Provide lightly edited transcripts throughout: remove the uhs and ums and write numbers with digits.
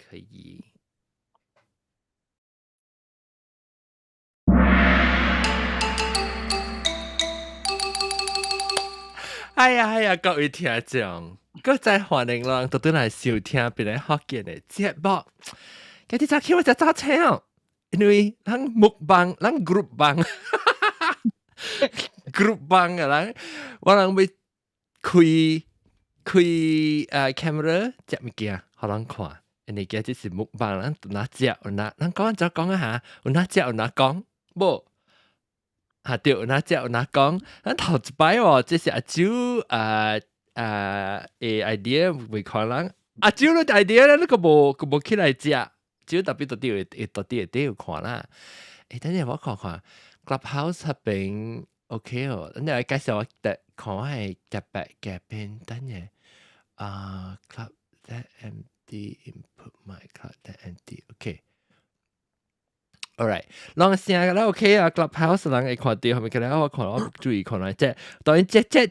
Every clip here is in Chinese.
可以。哎呀，各位聽眾，各再歡迎人到對來收聽別人福建的節目。今日早起我就早醒哦，因為咱目幫，咱 group 幫，group 幫嘅人，我人要開camera 隻物件，互人看。因為今日是目幫，咱哪隻有哪，咱講就講一下，有哪隻有哪講，無。嚇對，有哪隻有哪講，咱頭一擺哦，這是阿舅idea 未看人，阿舅個 idea 咧，個無起來食，舅特別到底會有看啦。誒，等陣我看看 Clubhouse 嗰邊 OK 哦，等陣介紹我看我係特別嘅邊，等陣Club MD input my Club MD OK。Alright， 啷聲啦 OK 啊 ，Clubhouse 人會看到，係咪？佢哋我看我注意看來，即當然即咧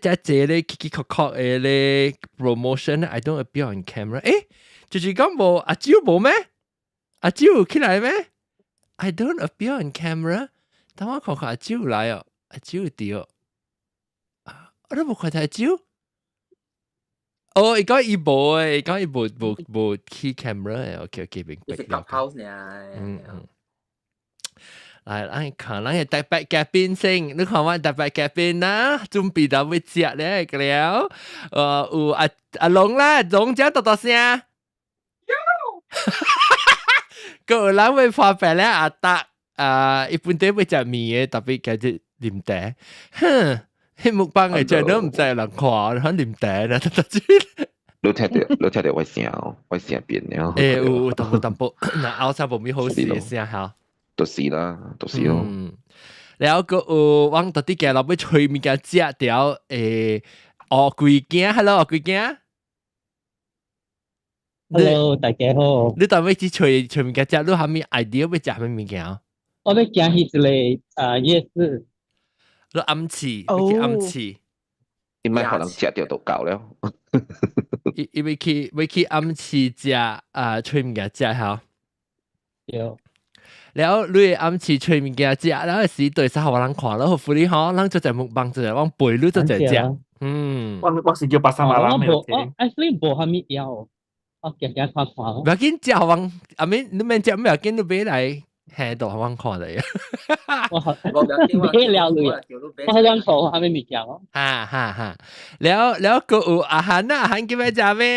，kiki 嘅咧 promotion，I don't appear on camera。誒，就是講無阿舅無咩？阿舅有起來咩 ？I don't appear on camera。等我看看阿舅來哦，阿舅有啲哦，我都冇看到阿舅。哦，伊講伊無誒，伊講伊無開 camera 誒 ，OK， 明白。Clubhouse 呢？嚟看，咱嘅特別嘉賓先，你看我特別嘉賓啦，準備到要食咧個了，有阿龍啦，龍姐多聲，個有人會發白咧阿達，一般啲要食麵嘅，特別嘅只啉茶，哼，迄目幫嘅真都唔知人看，佢啉茶啦，特別。你聽到我聲哦，我聲變了。誒，有淡薄，嗱，後生無咩好事嘅聲效。就是咯。然後個往到啲嘅落要吹物件食條鵝龜頸 ，hello 鵝龜頸 ，hello 大家好。你當要去吹物件食，你係咪 idea 要食咩物件？我要行去一個夜市。你暗示，要去暗示。因為可能食掉都夠了。要去暗示食吹物件食好。有。然後你暗示吹物件食，然後時對曬互人看，然後福利好，咱做隻目幫做隻往背你做隻食。我是叫巴沙馬蘭我 actually 無蝦米要，我行看看。唔要緊食互人，阿面你免食唔要緊，你買來下度互人看嚟。我買了你，我好想講蝦米物件咯。哈，แล้วก็อาหารน่ะอาหารกินไปจ้าแม่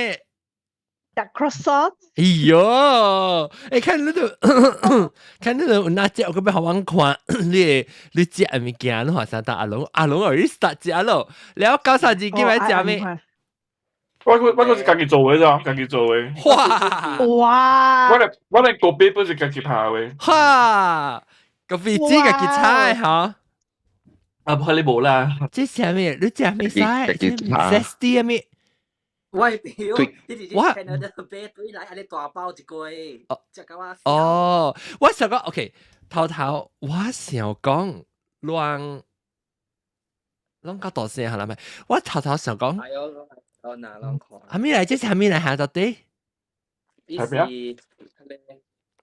จาก croissant 哎呦看那个看那个那只我個要互人看你食嘅物件你話啥當阿龍而已 start 食咯แล้ว92字กินไปจ้าแม่我是自己做嘅咋，自己做嘅。哇！我連個杯都是自己拍嘅。哇！個飛機自己猜嚇。啊，不你冇啦。這係咩？你食咩菜？Zesty 啊咩？喂，屌！你哋啲 Canada 啤對嚟，你大包一個誒，食到我。哦，我想講 OK，頭我想講亂到大聲係咪？我頭想講。係啊，我嗱啷看。係咩嚟？這是係咩嚟？下到底？係咩？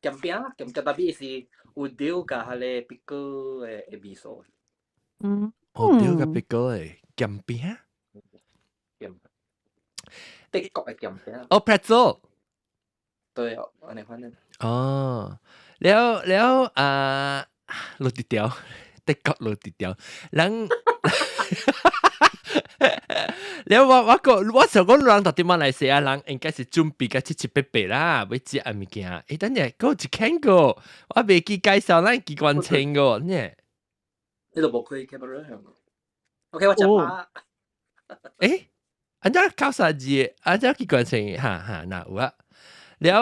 鹹餅，鹹特別是有料㗎，係咧別個誒味素。有料嘅別個誒鹹餅。德國嘅鹹餅。哦 ，pretzel。對，我哋反正。哦，แล้ว落地條，德國落地條，人。แล้ว我想講人到底馬來西亞人應該是準備個七七八八啦，要食物件。誒，等陣嗰一間個，我未記介紹咱機關稱個呢。你都冇開 camera 係嘛 ？OK， 我講下。誒，安怎92字？安怎機關稱？哈，嗱有啊。แล้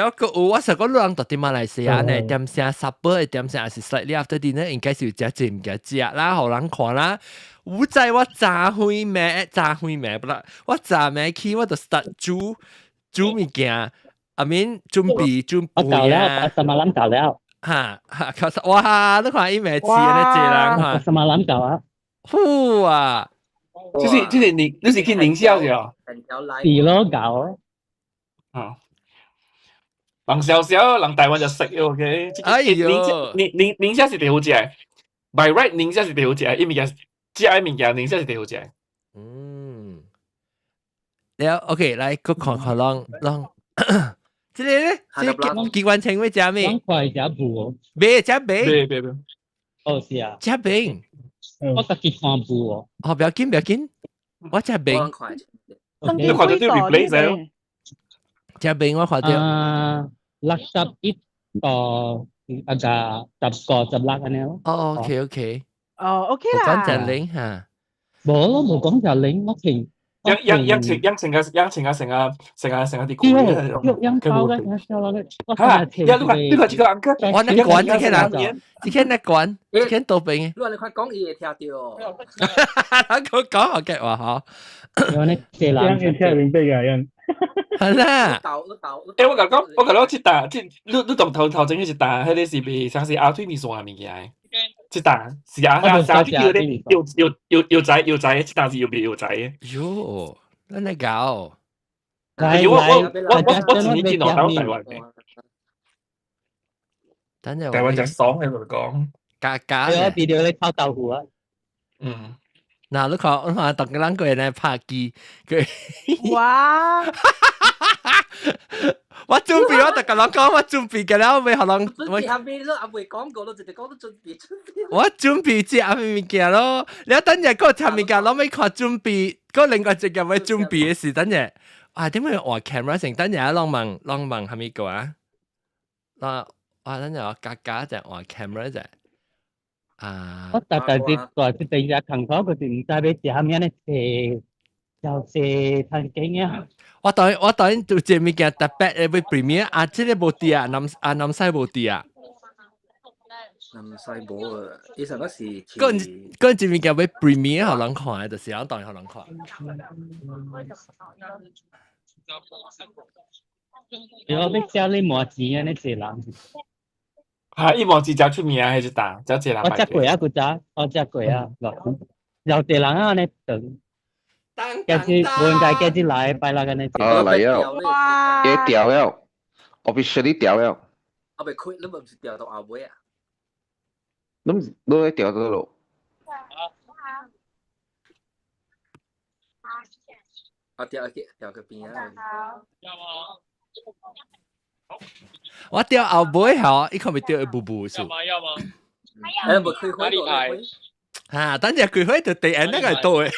วก็我想講人到底馬來西亞呢？點聲 supper， 點聲還是 slightly after dinner，應該是有食物件食啦，互人看啦。我知我炸開咩不啦？我炸咩去？我就 start 煮物件，阿面準備我搞了，什麼人搞了？哇！你看伊咩字呢？這人哈，什麼人搞啊？呼啊！就是你是去寧夏嘅啊？地咯搞。啊。人小小，人台灣就食嘅 ，OK。哎呦，寧夏是最好食嘅 ，by right 寧夏是最好食嘅，因為食嘅物件寧夏是最好食嘅。แล้วโอเค来個看看ลอง這個咧，這個機關槍會食咩？兩塊食布哦，未食餅，別，哦是啊，食餅，我自己看布哦，哦不要緊，我食餅，你看到啲 replace 咗，食餅我看到。60ítต่อagak 10個10粒咁樣咯。哦 OK， 哦，OK 冇講啦。就零嚇，冇咯，冇講就零，我停。養成啲股肉養包嘅，你看這個 uncle，我那管這個那管，這個豆餅，你看講伊會聽到，我講好嘅話嗬，有呢這兩聽明白嘅，係啦，我甲講，即單，你當頭前嗰一單，迄個是袂像是阿推米線物件，即單是阿叫咧，要仔，即單是要仔。喲，真係搞，我前年見到台灣嘅，等陣台灣就爽喺度講，假有嘅， video 咧炒豆腐啊，嗱你看當個人個人嚟拍機，佢。哇！我準備，我特個人講，我準備嘅啦，我未可能，準備下面咯，阿妹講過咯，直直講都準備。我準備接下面物件咯。你等陣嗰下面嘅，攞尾看準備，嗰另外一個會準備嘅事，等陣啊點解換 camera 成？等陣浪漫係咪個啊？等陣我假就換 camera 啫。啊！我特啲第二日行嗰個就唔知俾下面咧就探景啊。我當然做這物件特別會 premiere 啊，這個冇啲啊，南西冇啲啊。南西冇啊，以前嗰時嗰陣物件會 premiere 可能看嘅，就是人當然可能看。如果要食你麻糍嘅呢隻人，係一毛子就出名，係一單，就一人。我食過啊，我食過啊，有隻人啊呢等。幾時換屆幾時來拜啦？嗰啲嚟了，佢調了 ，officially 調了。我被開，你唔是調到阿妹啊？你喺調到咯？我調個邊啊？我調後尾嗬，伊可咪調一步步數。誒，冇開開到。嚇，等陣開開就第二那個到嘅。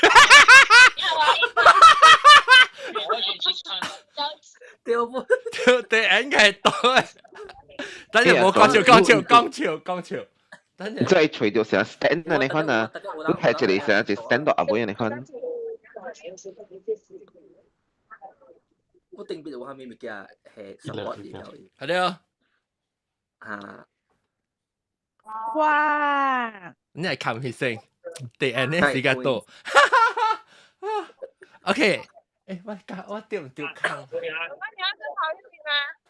對應該係多嘅，等陣冇講笑，等陣。再除掉成 stand 啊！你看啊，你睇住你成隻 stand 到阿妹啊！你看。我定別話咪咪嘅係support嘅，係咯。啊！哇！你係冚血性，第二呢時間多。OK。誒，我掉唔掉坑？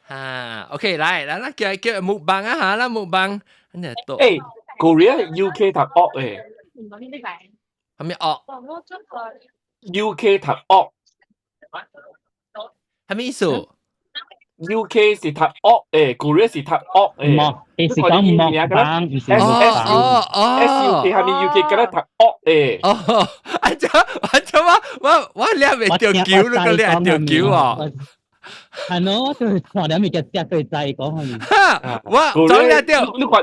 嚇 ，OK，嚟，叫木棒啊嚇啦，木棒，跟住到。誒，Korea UK 讀惡誒，係咪惡 ？UK 讀惡，係咩意思 ？UK 是讀惡誒，Korea 是讀惡誒。你是講木棒，唔是木棒。SUK 係咪 UK 嗰啲讀惡誒？哦，我你係咪條橋咯？你係條橋啊？係咯，就是看兩面嘅隻對仔講係咪？我再嚟條，你看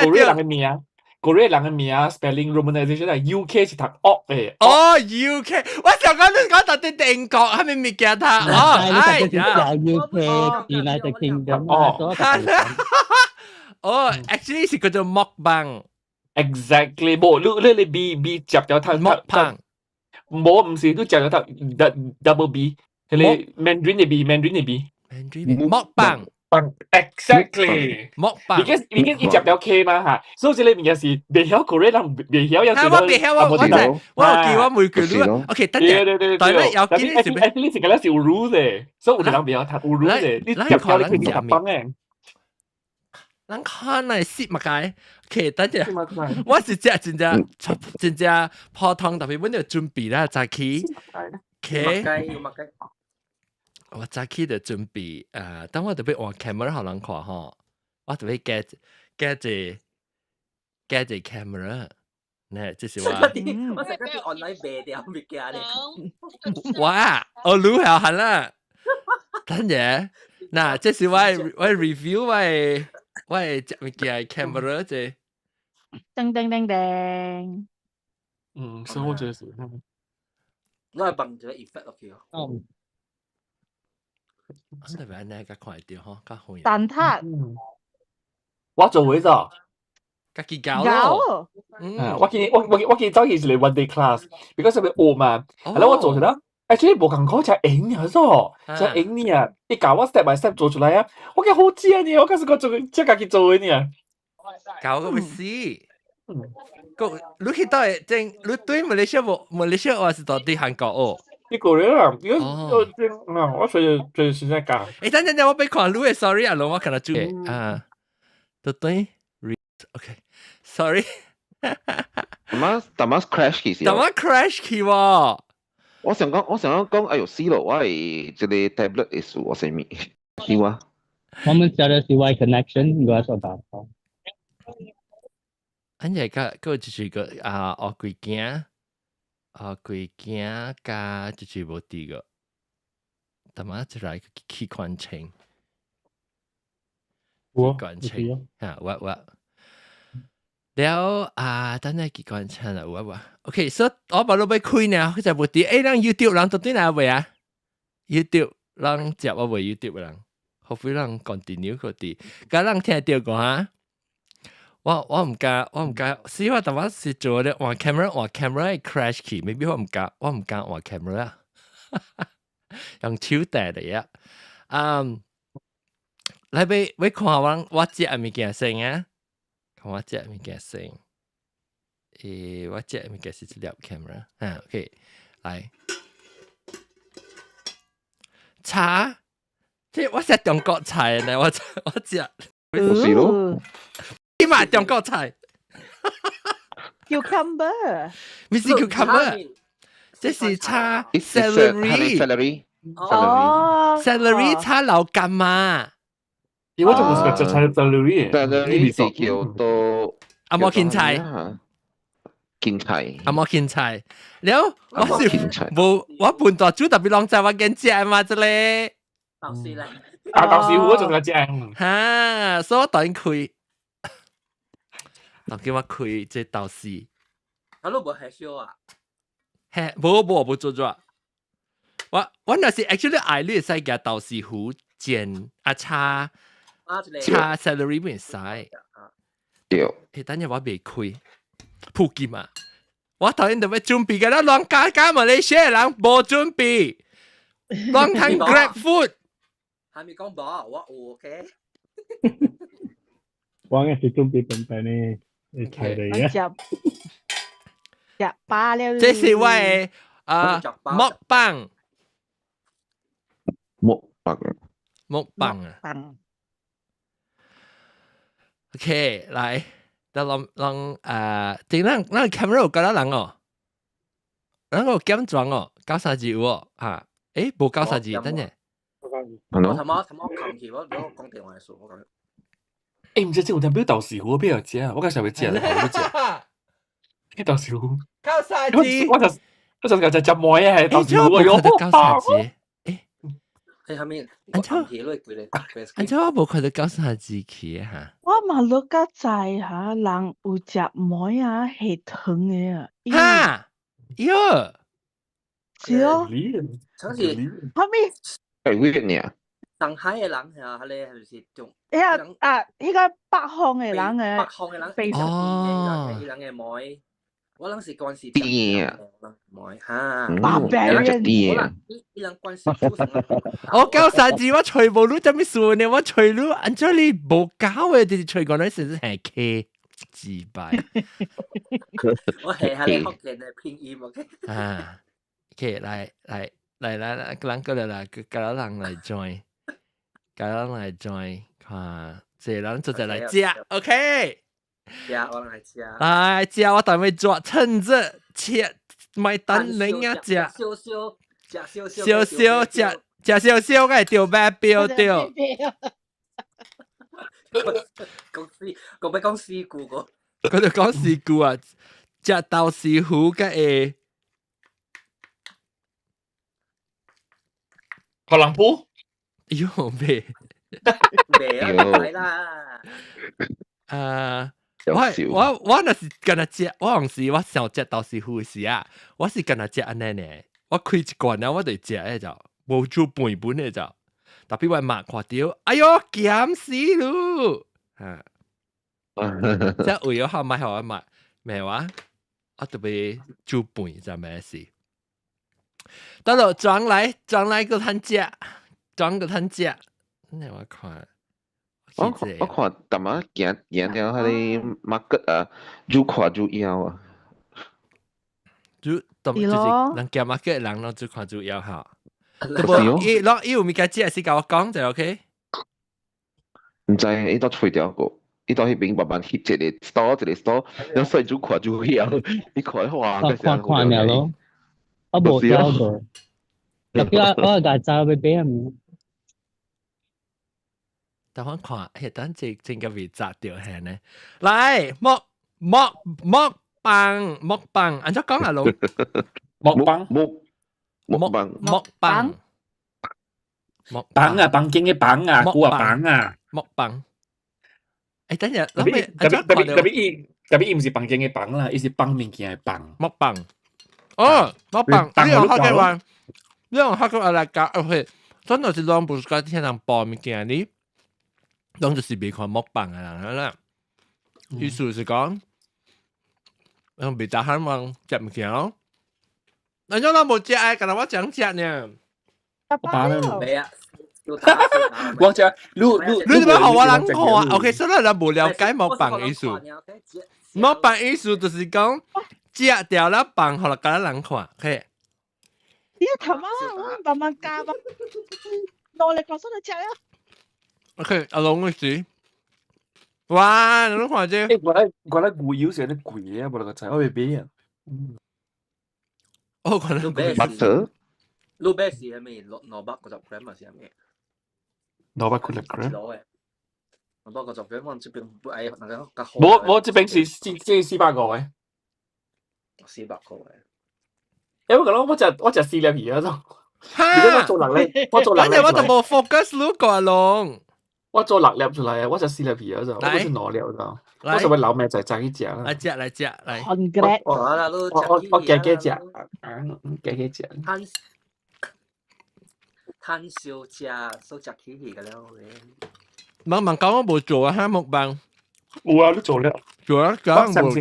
Korea 人嘅名，Korea 人嘅名 spelling romanization 係 UK 是讀惡誒。哦 UK， 我想講你講到啲英國係咪咪叫他？哦，係呀 UK United Kingdom 哦，actually 是叫做mukbang。Exactly， 冇你 B 接咗睇 mukbang。冇唔是都接咗睇 double B， 係你 Mandarin 嘅 B，Mandarin 嘅 B。mukbang。Exactly。mukbang。已經接咗 K 嘛嚇，所以你有時未曉 Korea 人未曉有時。我未曉我叫我每句都 OK 得嘅，但係有幾時咩？呢時間咧是 rule 嘅，所以有人未曉睇 rule 嘅，你接咗你佢就幫嘅。咱看嚟蝕物解，其實等陣，我是真正普通特別，阮要準備啦，早起，佢我早起就準備等我特別換 camera 互人看吼，我特別加隻 camera，呢，這是我。我成日啲 online 賣掉物件咧。哇，我錄下行啦，等陣，嗱，這是我 review 我隻物件 camera 啫。噔噔噔噔。所以我覺得是。我係bằng咗 effect 落去咯。我特別呢個看到嗬，較好。蛋撻。我做會咋？家己教咯。我見走以前嚟 one day class，because 佢學嘛，係咯，我做出嚟。actually 冇咁講就係影嘅啫，就係影呢啊！你教我 step by step 做出嚟啊！我嘅好正呢，我嗰時我做即係家己做嘅呢。教個咪試。你去到正，你對馬來西亞我是到對韓國哦。一個人啊，我隨時在教。等，我俾看你嘅 sorry 啊，我可能注意啊，對 ，OK，sorry。但係 crash 其實。但係 crash 佢喎。我想講，哎呦死咯！我係這個 tablet 嘅事，我先咪，是嗎？我們家的是 Y connection，我說打到。安尼個就是個學幾件加就是無啲個，但係就來機關槍，機關槍我。了等下機關槍啦，我。OK， 所以我把路俾開呢，佢就無啲。人 YouTube 人到底哪位啊 ？YouTube 人接我為 YouTube 人，後悔人 continue 嗰啲，咁人聽到講啊。我唔敢，所以我當時是做咧換 camera crash 去 ，maybe 我唔敢換 camera， 用手帶嚟啊。來俾看我隻物件先啊，看我隻物件先。我隻物件是一粒 camera， OK， 來。茶，即我食中國菜呢，我隻。是咯。起碼中國菜 ，cucumber， 唔是 cucumber， 這是叉 celery， 叉老幹嘛？我就唔係食叉 celery， 是叫做阿摩芹菜，阿摩芹菜，แล้ว我是冇我半ตัว豬特別浪仔話緊隻嘛啫咧，豆豉咧，豆豉糊仲有隻，嚇，所以我等佢。就叫我開這豆豉，我都冇係燒啊，冇做咗。我那是 actually 愛你使嘅豆豉糊煎叉 celery 唔使。對，等陣我未開，撲劍嘛！我頭先就要準備嘅啦，亂加馬來西亞人冇準備，亂攤 grab food。係咪講冇？我有 OK。我係準備本本呢。食飽了。這是我嘅木棒。OK， 來，得點樣？camera 有幾多人哦？人有檢裝哦，93字喎嚇。冇93字，等陣。我頭媽琴期我講電話嘅數，我講。唔知有條表豆豉糊邊有隻啊？我介紹俾隻你講隻。啲豆豉糊。93字。我就隻梅啊，係豆豉糊喎。93字。喺下面，我琴期都係佢哋。我冇看到93字去嚇。我嘛落個在嚇，人有隻梅啊，係糖嘅啊。嚇！喲。是哦。像是。後面。係 weird 呢？上海嘅人係咧，係就是種。嗰個北方嘅人嘅。北方嘅人非常啲嘅人嘅梅。我諗是關係啲啊，梅嚇，我93字我全部都咁算嘅，我除咗按照你冇教嘅，就是除講嗰陣係 K 字敗。我係下你學人嘅拼音 ，OK？ OK， 嚟，人過嚟啦，個人嚟 join， 看，這人就嚟食 ，OK？我來食。來食，我等佢做，趁着切，買等人啊食。少食食少少个掉白标掉。講咩講事故個？佢就講事故啊，食豆豉糊嘅誒，可能鋪喲咩？未啊，唔使啦。我若是跟他食，我當時我想食豆豉糊時啊，我是跟他食安尼呢，我開一罐啊，我就食誒就，無煮半本誒就，特別我擘看到，哎喲鹹死咯，即係為咗後買後我買咩話，我特別煮半就咩事。得咯，裝來個攤食，裝個攤食，你我看。我看淡仔行了迄個 market 啊，愈看愈妖啊。就是人行 market 人咯，愈看愈妖哈。不是哦，伊有物件食是甲我講就 OK。唔知伊到吹掉個，伊到迄邊慢慢翕一個 store，然後所以愈看愈妖。你看哇，看了咯，我無交過。特別我個早要俾人。等我看，等正個味炸掉係呢。來，木棒，按照講啊，龍木棒啊，棒經嘅棒啊，股啊棒啊，木棒。誒，等陣，特別唔是棒經嘅棒啦，伊是棒物件嘅棒。木棒。哦，木棒，呢樣學嘅話，呢樣學嘅話嚟講，OK，真係是兩部個天人播物件呢。當就是未看木棒啊啦，意思是講，未打喊望食物件咯。人家都冇食誒，但係我講食呢。我把咧，未啊，我食，你點解學我人看 ？OK，所以你冇了解木棒意思。木棒意思就是講食掉了棒，學嚟教人看，OK。你頭媽我慢慢加吧，努力講出嚟食啊！OK，阿龍嘅事，哇！你都看啫。我咧牛腰成啲貴嘢，冇個仔，我未俾人。我覺得butter，路邊是係咪690gram啊？是係咪690 gram。攞嘅，690gram，我這邊不愛那個。我這邊是400個嘅。400個嘅。因為我食4粒皮嗰種。如果我做能力，我就冇 focus 咯，個阿龍。我做6粒出嚟啊！我就4粒皮嗰陣，我就攞料咗。我就會留咩就係一隻啦。嚟食。我幾隻，幾隻。攤燒食起嘅了。問講我冇做啊，哈木棒。有啊，你做了。做啊，講冇食。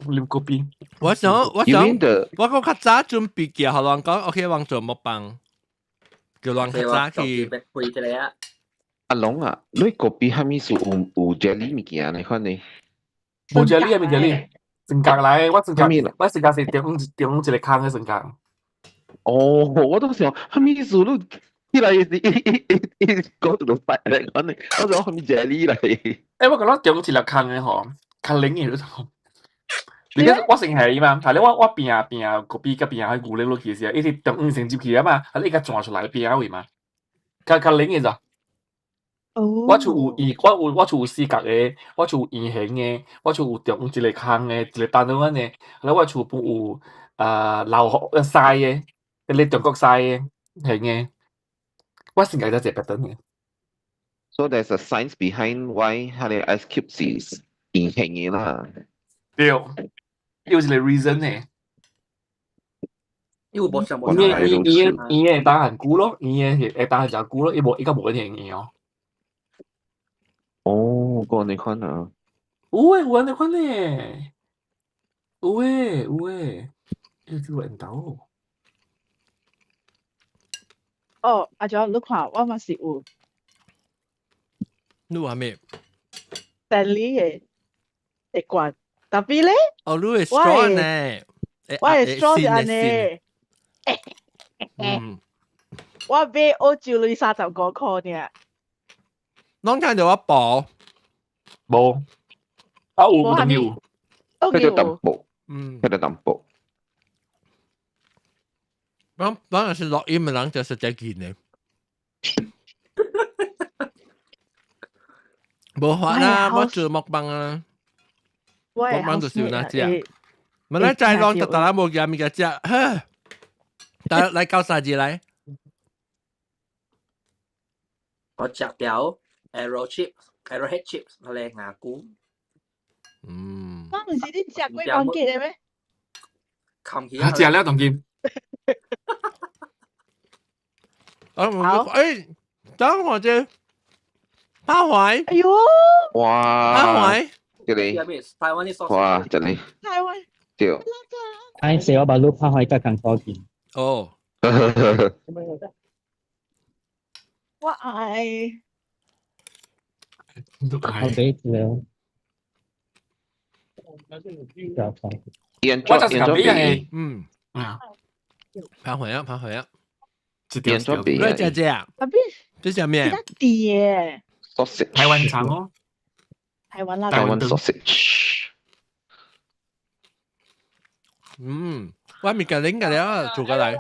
啉咖啡。我想，我較早準備嘅，後人講 OK，我做木棒。叫人較早去。阿龍啊，你嗰邊係咪有 jelly 物件嚟看你？冇 jelly 係咪 jelly？成格嚟，我成格是點一個坑嘅成格。哦，我都想係咪數都起來是講到快嚟講你，我想係咪 jelly 嚟？誒，我覺得點一個坑嘅嗬，坑零嘅都。你我成係嘛，係你我邊嗰邊嗰邊係牛鈴落去時，一直點成接去啊嘛，係你而家轉出來邊啊位嘛，坑零嘅咋？我就有四角嘅，我就有圓形嘅，我就有中一個坑嘅，一個單獨嘅，然後我就有老學西嘅，你中國西嘅形嘅，我成日都食白燈嘅。So there's a science behind why 佢哋 ice cube 是圓形嘅啦。對，有一個 reason 嘅。因為冇伊會打很久咯，伊會打很久咯，伊冇一定形哦。哦，個你看啊，有誒，你看咧，有誒，呢個人頭。哦，阿咗你看，我嘛是有你話咩？但你嘅罐，特別咧，哦，你係 straw 呢？我係 straw 就安尼。我買澳洲類35塊呢。啷聽到我報？冇，啊有唔要，佢就淡薄，佢就淡薄。當然是錄音嘅人就實在見嘅，冇法啦，我做目棒啊，目棒就少那隻，咪咧再浪特啦冇嘢咪嘅隻，但嚟教晒字嚟，我食條 arrowhead chips 嚟牙菇，我唔是啲食鬼忘記嘅咩？冚起食了當劍。等我啫，拍懷，哎呦，拍哇，懷，這裡，台灣啲 sauce，哇，這裡，台灣對，哎，死我把路拍開得更多件。哦，我愛我俾字了。演我就咗演咗係咁樣俾，啊，拍懷啊，拍懷啊，演咗俾嚟姐姐啊，特別這是咩？得啲 sausage，台灣腸哦，台灣啦，台灣 sausage，我咪嘅拎嘅了，做過嚟。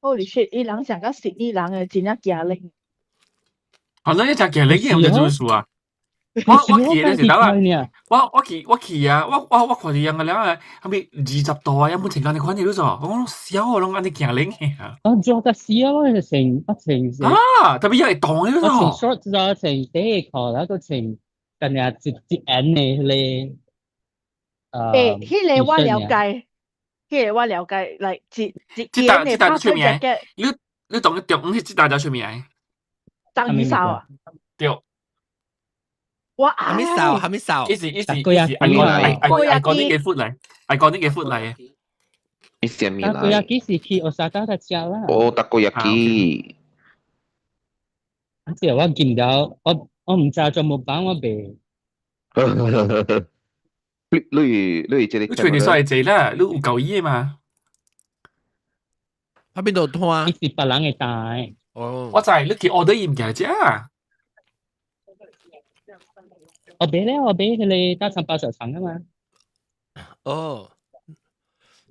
Holy shit！伊人上到食伊人嘅真係假令，好啦，一隻嘅你有冇做數啊？我記咧時候啊，我記啊，我看住人嘅了啊，後面20度啊，有冇情況你看你都做？我講笑我攏安尼行領嘅啊！我做個事啊，我成啊，特別有嚟當嘅我成咯， short 咗成第個，然後成近日接 end 嘅咧。迄個我了解，迄個我了解，嚟一件嘅拍出隻嘅你當佢中午即大家出面章魚燒啊！對，我還沒掃，愛還沒掃。一時takoyaki I 講啲嘅 food 嚟，I 講啲嘅 food 嚟，你蝦米但佢有來？幾時去 Osaka 嘅食啦？哦，takoyaki，即係我見到，我唔知做冇辦我未。你這裡你隨你所係啦，你有夠意嘛？喺邊度拖啊呢？是別人嘅帶。哦，我就係你去 order 鹽嘅啫，我俾佢哋大腸包小腸啊嘛。哦，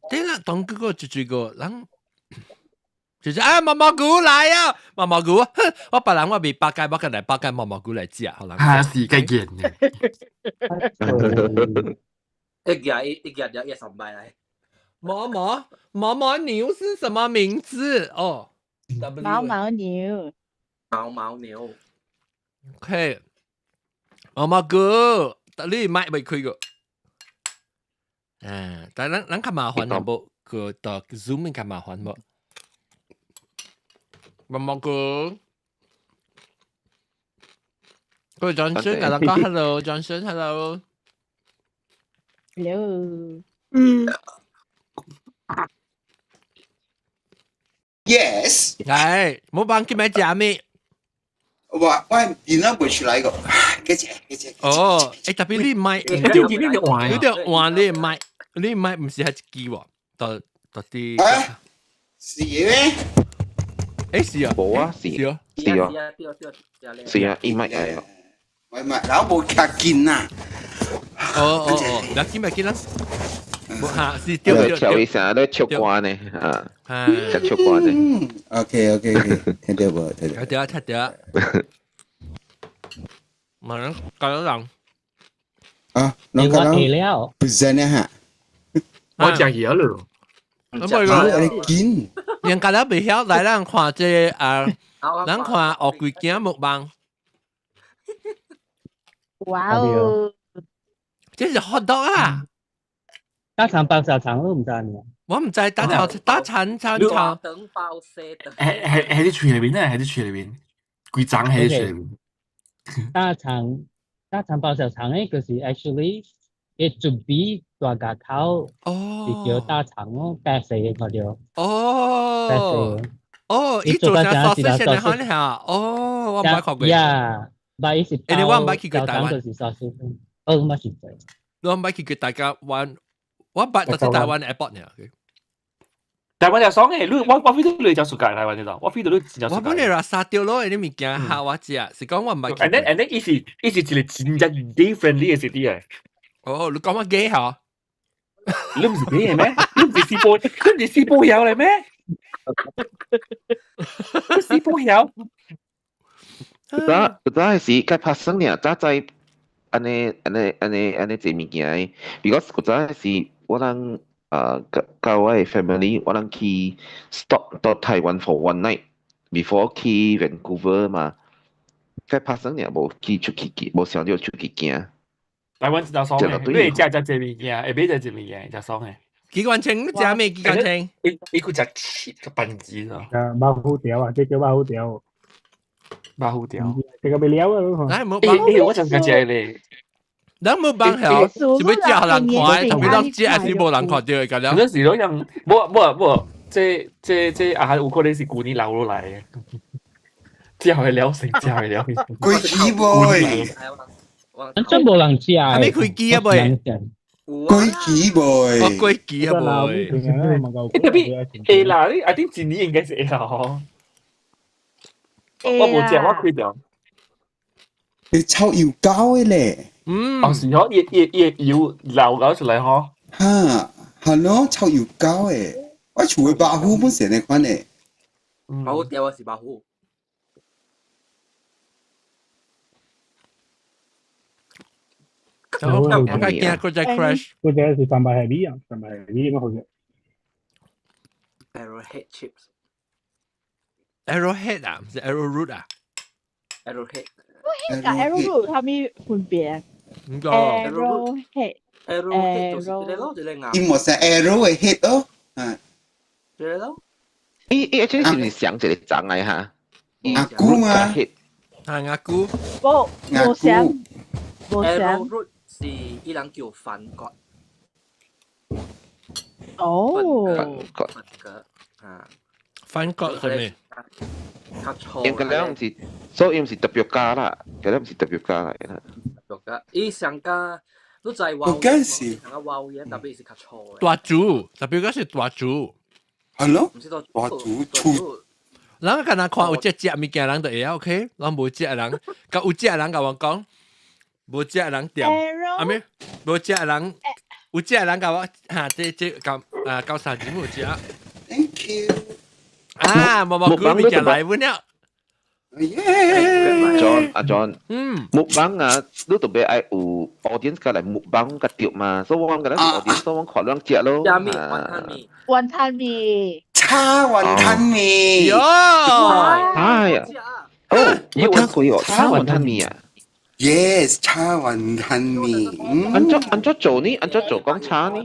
對啦，當嗰個就個人，就是啊，毛毛菇嚟啊，毛毛菇，我別人我未八戒，我近嚟八戒毛毛菇嚟食，可能。下時嘅鹽嘅，一日就100嚟，毛牛是什麼名字？哦毛毛牛，毛牛。 ，OK，毛毛菇，你買未開過？但係咱較麻煩有冇？個到 Zoom 較麻煩冇？毛毛菇，各位 Johnson，大家講 Hello，Johnson，Hello。 hello， Yes，係，冇幫佢買食咩？我電腦背出來個，幾隻。哦，特別你買，你啲壞有啲話你買唔是係一支喎，到啲。啊，是咩？是啊，冇啊，是啊，是啊，伊咪係啊，唔係，老母卡見啊！哦，嗱，見咪見啦，嚇，是調對一下都超關呢，啊，係，食超關呢， OK，聽到冇？聽到。睇到，咪搞到人，啊，你啷個啷話地了， present 一下，我食嘢咯，你見，人家都未曉來，咱看這咱看學幾件目棒，哇哦，這是 hot dog 啊！大腸包小腸都唔知你。我唔知打殘等包些的，喺啲廚裏邊咧，喺啲廚裏邊，貴長喺啲廚裏邊。大腸包小腸咧，就是 actually 嘅準備大家口係叫大腸咯，白色嘅嗰條，白色。哦，伊做成 sausage 嚟看下，哦，我唔捌看過。呀，但係是包我唔捌去過台灣就是 sausage，哦，唔係是真。我唔捌去過大家玩，我捌就是台灣 airport 呢。台灣就爽嘅，我飛到你就熟㗎，台灣呢度，我飛到你就熟。我本嚟話殺掉咯，啲物件嚇我食，是講我唔捌。And then 伊是一個真正 different 嘅 city 嘅。哦，你講乜嘅嚇？你唔是咩咩？你唔是四波友嚟咩？四波友。不知是該發生呢，早在安尼做物件，because 嗰陣是我人甲我 family 我人去 stop 到台灣 for one night before 去 Vancouver 嘛，該發生呢無去出去見，無想到出去見。台灣真係爽嘅，你係食物件，會買食物件就爽嘅。幾關清？你食咩幾關清？你佢食切個笨子咯。馬虎條啊，即叫馬虎條。馬虎條。這個未了啊！唉，冇幫。我就咁食咧。咱冇幫效，是要食人看，特別當食還是冇人看到嘅咁樣。嗰時嗰樣冇，即啊有可能是舊年留落嚟嘅。之後係了成，之後係了。鬼氣妹，真冇人知啊！係咪佢機啊妹？鬼氣妹，哦鬼機啊妹。特別 A 啦，I think 今年應該是 A 啦嗬。我冇食，我開掉。你臭油膠嘅咧。當時嗬，也要流搞出嚟嗬。哈，係咯，臭油膠嘅，我厝嘅白虎本成日款嘅。白虎掉嘅是白虎。我驚佢再 crash。嗰隻是300 heavy 啊，300 heavy 乜好食 ？Arrowhead chips。Arrowhead 啊，唔係 arrowroot 啊。Arrowhead。跟 arrowroot 有咩分別？唔該。arrowhead 就是你咯，就你牙。伊莫是 arrow 嘅 head 咯，啊。就你咯。actually 是唔是想一個長嘅嚇？牙菇嘛。係牙菇。冇想。arrowroot 是伊人叫粉葛。哦。粉葛啊。粉葛係咩？應該咧唔是，所以唔是特別加啦，佢咧唔是特別加嚟啦。特別加，伊上加都就係話，上加話嘢，特別是較粗嘅。大豬，特別嗰是大豬。係咯，唔知道大豬粗。人個人看有隻物件，人就會OK，人無隻人，甲有隻人甲我講，無隻人點，阿咩？無隻人，有隻人甲我嚇，這甲交三字冇隻。Thank you。啊，毛毛菇物件來揾了。John，mukbang 啊，你特別愛有 audience 過來 mukbang 個碟嘛，所以我覺得 audience 所以我看兩隻咯。雲吞麵。叉雲吞麵。喲。哎呀，哦，我聽過喎，叉雲吞麵啊。Yes，叉雲吞麵。按咗做呢？按咗做講叉呢？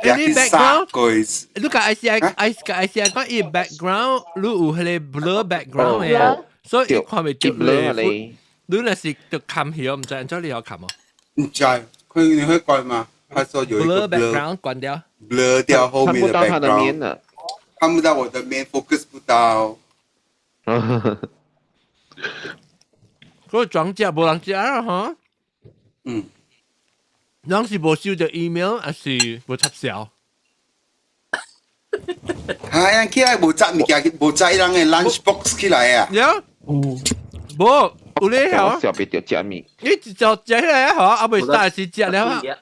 你 background，你個 ICI 講伊 background，你有迄個 blur background 嘅，所以伊看未到你。你若是就冚曉，唔知按咗你有冚冇？唔知，佢你可以關嗎？他說有一個 blur background 關掉 ，blur 掉後面的 background，看不到我的面 ，focus 不到。嗰個裝置冇人知啊，嚇。嗯。人是無收到 email，還是無插銷？係啊，起來無摘物件，無摘人嘅 lunch box 起來啊。有，無有咧嚇。小別條食物。你就食咧嚇，阿未star是食了嚇。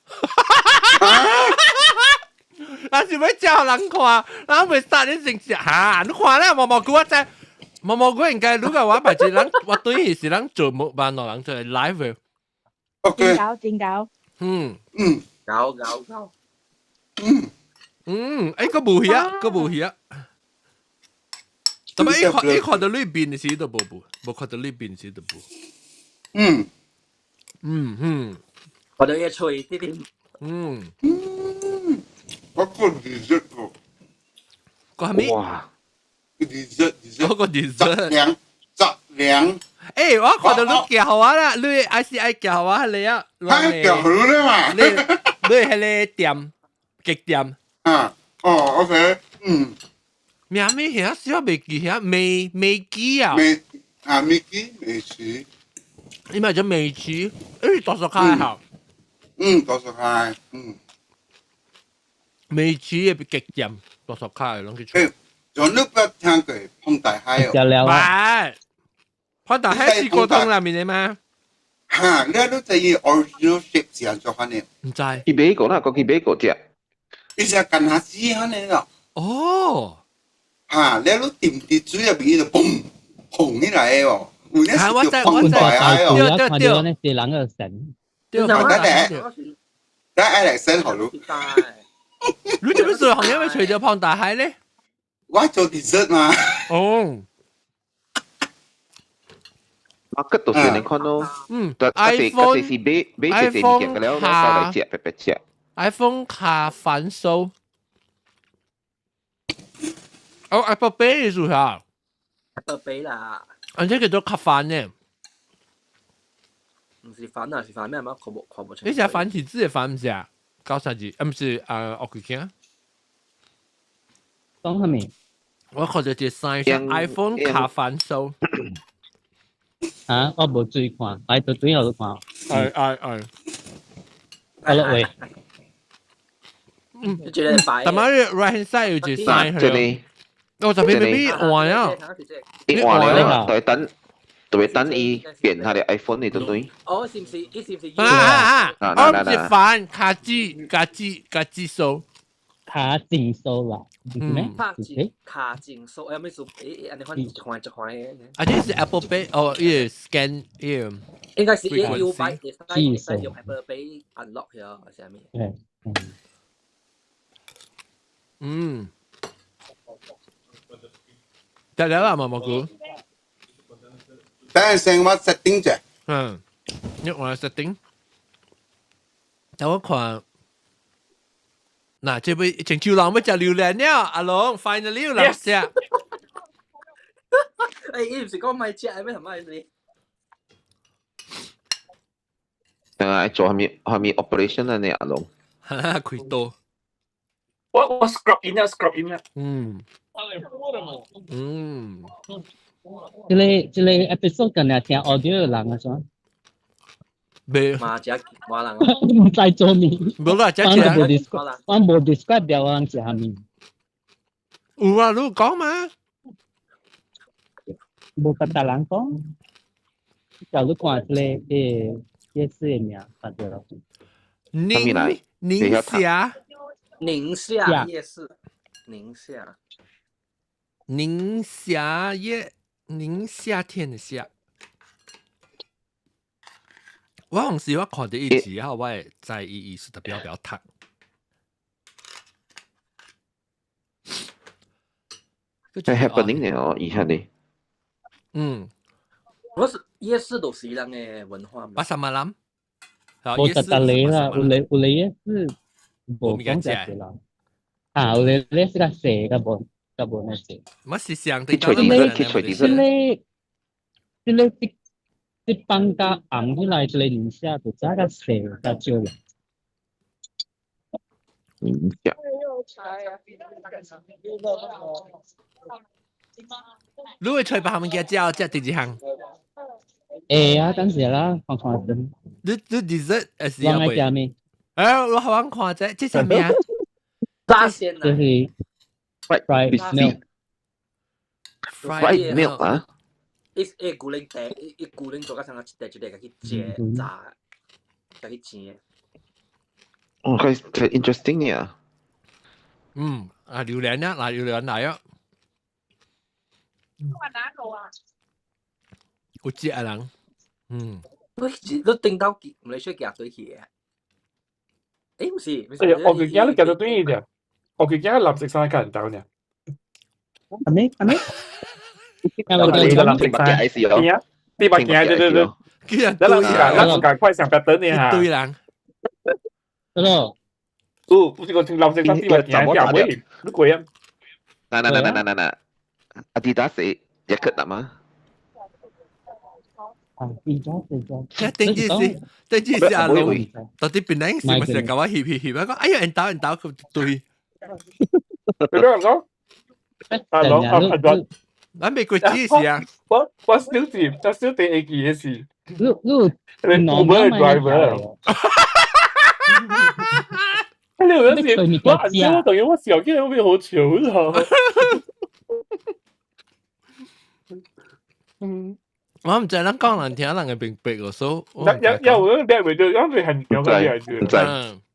但是要叫人看，人未start你先食嚇，你看咧毛毛菇我知，毛毛菇應該如果我咪係人，我對伊是人做木板咯，人做 live。OK。點搞？搞。個無嘢，但係一看到裏邊是都冇看到裏邊是都冇。我哋嘢脆啲啲。我個 dessert 個。個係咩？哇 ！dessert。嗰個 dessert。雜糧。誒，我看到你叫我啦，你 ICI 叫我你啊。嚇叫佢咧嘛？你係個店，極店。啊，哦 ，OK，咩嘢？小未記嚇，未記啊。未記未記。你咪就未記，誒，多少開好？多少開？未記嘅極店，多少開？攏去做。仲都不聽過碰大海哦。唔碰大海是過冬裡面嘅嘛？嚇，你都知 original shape 是安怎款嘅？唔知。佢買過啦，佢買過隻。伊只干下子安尼咯。哦，你掂啲水入邊就嘣紅起來喎，有呢我知是叫放大哦。對對對，呢是人個神。對，等下嚟先好咯。你做咩做行業咪除咗胖大蟹咧？我做 dessert 嘛。哦。market 度時你看咯，iPhone 是買隻物件嘅了，收嚟食，白食。iPhone 卡反收。哦 ，Apple Pay 是啥 ？Apple Pay 啦。而且佢都卡反呢。唔是反啊，是反咩嘛？看不清。你是繁體字嘅反唔是啊？九十字，唔是OK 講係咪？我看到隻 sign iPhone 卡反收。我冇注意看，喺度對我都看。我落位。但係 right hand side 有隻 sign 係。我就俾換啊！你換了，對等伊變下啲 iPhone 你對唔對？哦，是唔是？伊是唔是？我唔是反卡字數。卡正數啦，咩？卡正數，咩數？安尼看一款嘅。啊，這是 Apple Pay 哦，耶 scan 耶。應該是要擺，係用 Apple Pay unlock 嘅，還是咩？得了嘛，蘑菇。等陣先我 setting 啫。你我 setting。但我看。嗱，這位全球人要食榴蓮了，阿龍 finally 有人食。誒，伊唔是講買食係咩？係咪先？等下做下面 operation 啊？你阿龍。開刀。我 scrub in 啦。這個 episode 近日聽 audio 嘅人啊，想。未。嘛，只話人。唔知做咩。冇啦，只我冇 describe 掉我食下面。有啊，你講嘛？冇跟大人講。就你看這個夜市嘅名，發咗咯。寧夏夜市，寧夏天的夏。我同時我看到一集後，我會在意思的標讀。係 happening 嘅哦，以下你。我是夜市都是一樣嘅文化嘛。巴沙馬蘭。我特特你啦，有你夜市冇講隻啦。有你是個蛇嘅冇那蛇。我是想啲隨啲啲放假紅起來，就寧夏就揸個蛇就招啦。寧夏。你會吹把他們嘅叫第幾行？等時啦，看先。你 dessert 係要未？我咩？我好想看啫，這係咩啊？炸鮮啊！就是 fried milk。fried milk 啊？一古靈地，一古靈做個成個一個去煎炸，去煎。佢 interesting 嘅啊。榴蓮啊，嗱榴蓮嚟啊！有隻啊人，你定到唔理出夾對起嘅。誒唔是，我佢驚你夾到對嘅，我佢驚藍色衫夾唔到嘅。係咩？我哋嘅藍色衫，係啊，啲白件對。得啦，趕快上白燈你嚇。對人。Hello。不是個藍色衫啲白件夾尾，你鬼啊？嗱，Adidas 一個得嘛？等陣時阿龍到底邊兩時咪成日我協啊！講哎呀，人打佢對。你兩個？阿龍阿咱美國知事啊！我小弟第幾嘅事？你 Uber driver。你有陣時我暗示我同樣我時候見到邊好潮咯。我唔知咱講難聽，人嘅明白咯，所以有你係咪就因為很有個樣子。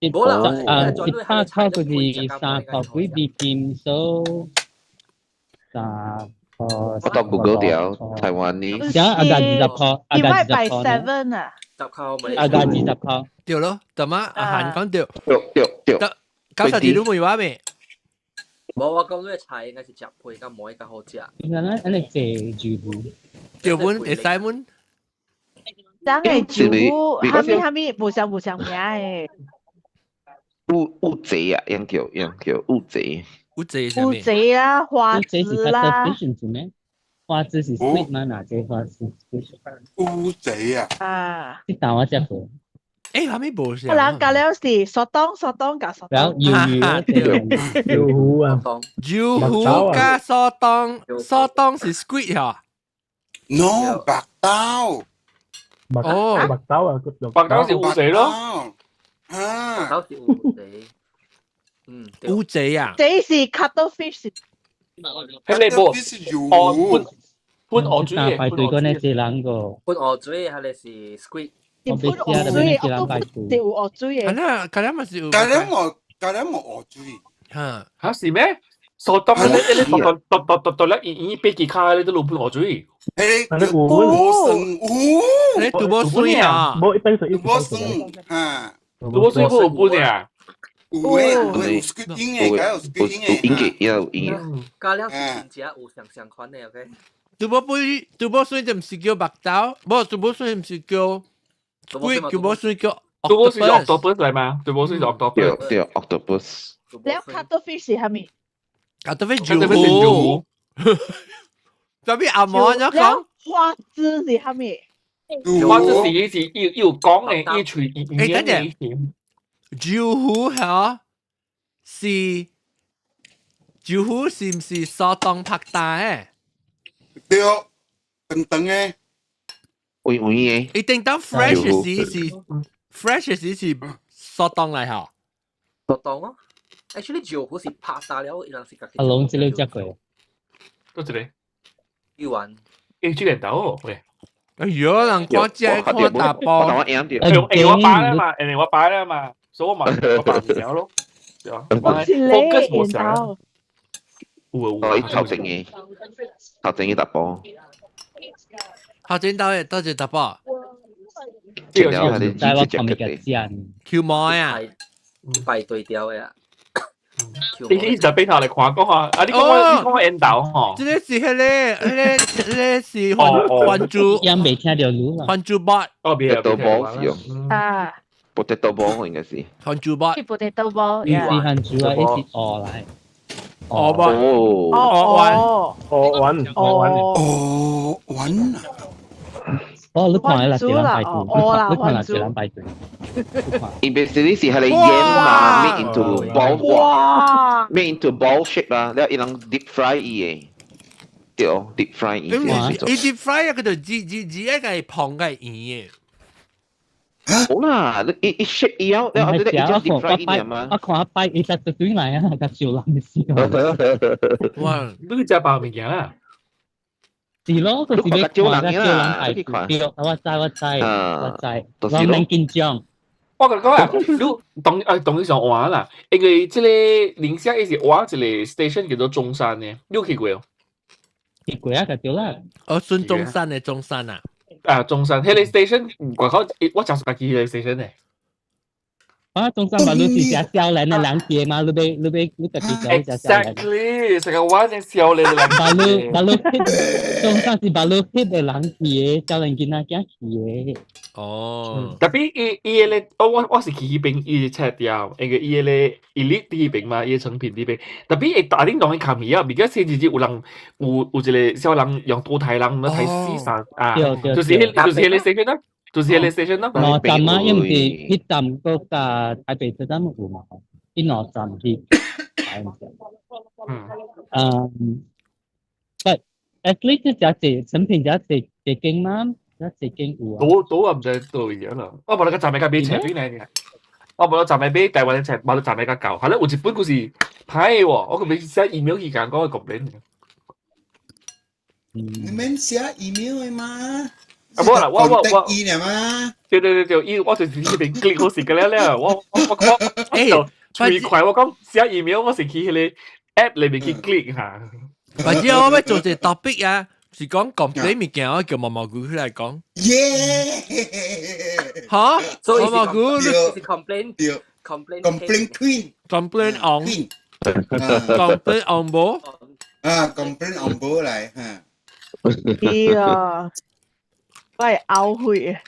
冇啦，18套嗰啲3套幾 BPM so 3我到 Google 掉台灣呢，而家agak 20套，divide by 20套 7啊， 10扣咪 agak 20套，對咯，咁啊，韓講對，對， 90條都冇話咩？冇我講呢個菜應該是食配，咁冇一個好食。而家咧，你借住條本會使門，真係酒，下面冇上名誒，烏賊啊，樣叫烏賊。烏賊係咩？烏賊啦，花枝啦，花枝是 sweet 嗎？哪隻花枝？烏賊啊！啊，啲蛋我食過。誒，係咪冇事？我諗隔了是索當加索然後當，瑤魚啊，椒糊加蘇當，蘇當是 squid 嚇。 No， 白刀。哦，白刀啊，白刀是烏賊咯。啊，都是烏賊。烏賊啊！這是 cuttlefish，係你冇哦搬鵝豬嘅，排隊嗰啲是兩個，搬鵝豬係你是 squid。你搬鵝水，我都掉鵝水嘅。係啦，嗰啲咪是。隔兩鵝豬。嚇是咩？所當你讀咧，已飛機卡你都老搬鵝豬。係你冇生你讀波水啊？冇一杯水，冇生啊！讀波水不搬嘅。有 squid 英嘅，梗有 squid 英嘅，有英嘅。加了是真正有相款嘅，OK。讀波水就唔是叫白刀，冇讀波水唔是叫。叫波水叫。讀波水就 octopus 嚟嘛？讀波水就 octopus。對 octopus。แล้ว cuttlefish 是係咪？ cuttlefish 椒糊。特別阿毛咗講。花枝是係咪？花枝是要講嘅，要隨意嘅。椒糊嚇是椒糊是唔是蘇當拍打嘅？對，等等嘅。會嘅。一定當 fresh 時是蘇當嚟嚇。蘇當咯 ，actually 椒糊是拍打了，伊人是阿龍之類食過。多謝你。要玩。誒，豬零豆喂。如果能講只係看打波，我擺啦嘛，所以我擺唔少咯，係嘛？focus 冇上。我頭整嘅打波。頭整到嘅多謝打波。即係我琴日嘅人跳舞啊，排隊掉嘅啊。你就俾頭嚟看講下，啊！你講我 end 到嗬？這個是迄個是還珠，ยัง未聽到路還珠 bot， potato ball 是哦，啊 potato ball 應該是還珠 bot， potato ball，一是含珠啊，一是鵝嚟，鵝 bot，哦，玩啊！哦，你看啦，是兩排隊，你看啦，是兩排隊。Basically 是係你醃嘛 ，make into ball，make into ball shape 啦，แล้วอีหลัง deep fry 伊嘅，對，deep fry 伊。deep fry 嗰度只一個係胖嘅魚嘅。好啦，你shape 伊後，แล้ว後咧一 deep fry 伊嘅嘛。我看一擺，伊就對嚟啊，個小人嘅時候。哇，呢個就爆物件啦。是咯，就是你看個小人排隊，我知，我唔緊張。我講啊，你當你上玩啦，因為即個寧夏一時玩一個 station 叫做中山嘅，你有去過？去過啊，個對啦。孫中山嘅中山啊。啊，中山，迄個 station 外口我就是家己迄個 station 嘅。啊，中山馬路是只少年嘅人街嘛，你特別少只少年。Exactly，成個玩只少年嘅人。馬路中山是馬路迄個人街，少年囡仔驚去嘅。哦。特別伊個咧，我是去迄邊，伊拆掉，因為伊個咧elite迄邊嘛，伊成品迄邊。特別會打電動去看伊啊，而家前幾日有人有一個小人用多台人，那台四三啊，就是迄個 station 啦。就是迄個 station 咯。羅站啊，因為迄站嗰個台北車站有嘛，啲羅站去。but at least 只成品只間嘛，只間有啊。都唔知到樣啦。我冇得個站咪甲買車邊嚟嘅，我冇得站咪買台灣嘅車，冇得站咪甲舊。係咧，有一本故事歹喎，我個咪寫 email 去講個 complaint。你免寫 email 嘅嘛？啊，冇啦，我伊呢嘛？對，我就是呢邊 click 好時嘅咧，我就最快我講寫 email 我是去迄個 app 裏面去 click 下。或者我要做隻 topic 啊，是講 complain 物件，我叫毛毛菇嚟講。嚇，毛毛菇是 complain queen，complain on，complain on 冇。complain on 冇嚟嚇。係啊，我係懊悔啊！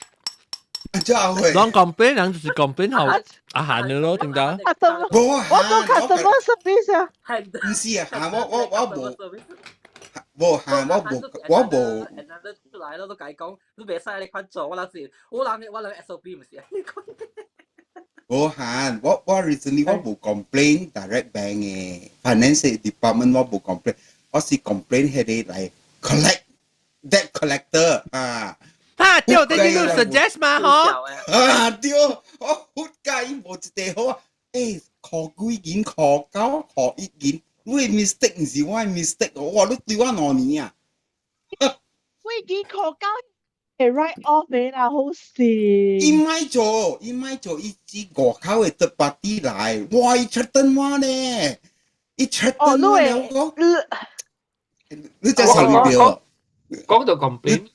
真後悔。講 complain 人就是 complain 後阿閒嘅咯，點解？我講 customer service 啊，唔是啊，我冇。出來咯，都解講，都袂使你款做，我人 SOP 唔是啊。我recently 我冇 complain direct bank 嘅 finance department 我冇 complain， 我是 complain 佢哋嚟 collect debt collector 啊。嚇，對，你都 suggest 嘛，嗬？對，我好介意冇一個好啊，考幾件，考9，考1件，你 mistake 唔是我 mistake， 我你對我何年啊？幾件考9係 write off 你啦，好事。伊咪做，伊只外口嘅特別啲嚟，哇！伊出電話呢，伊出電話了講，你真係咪表？講到 complain。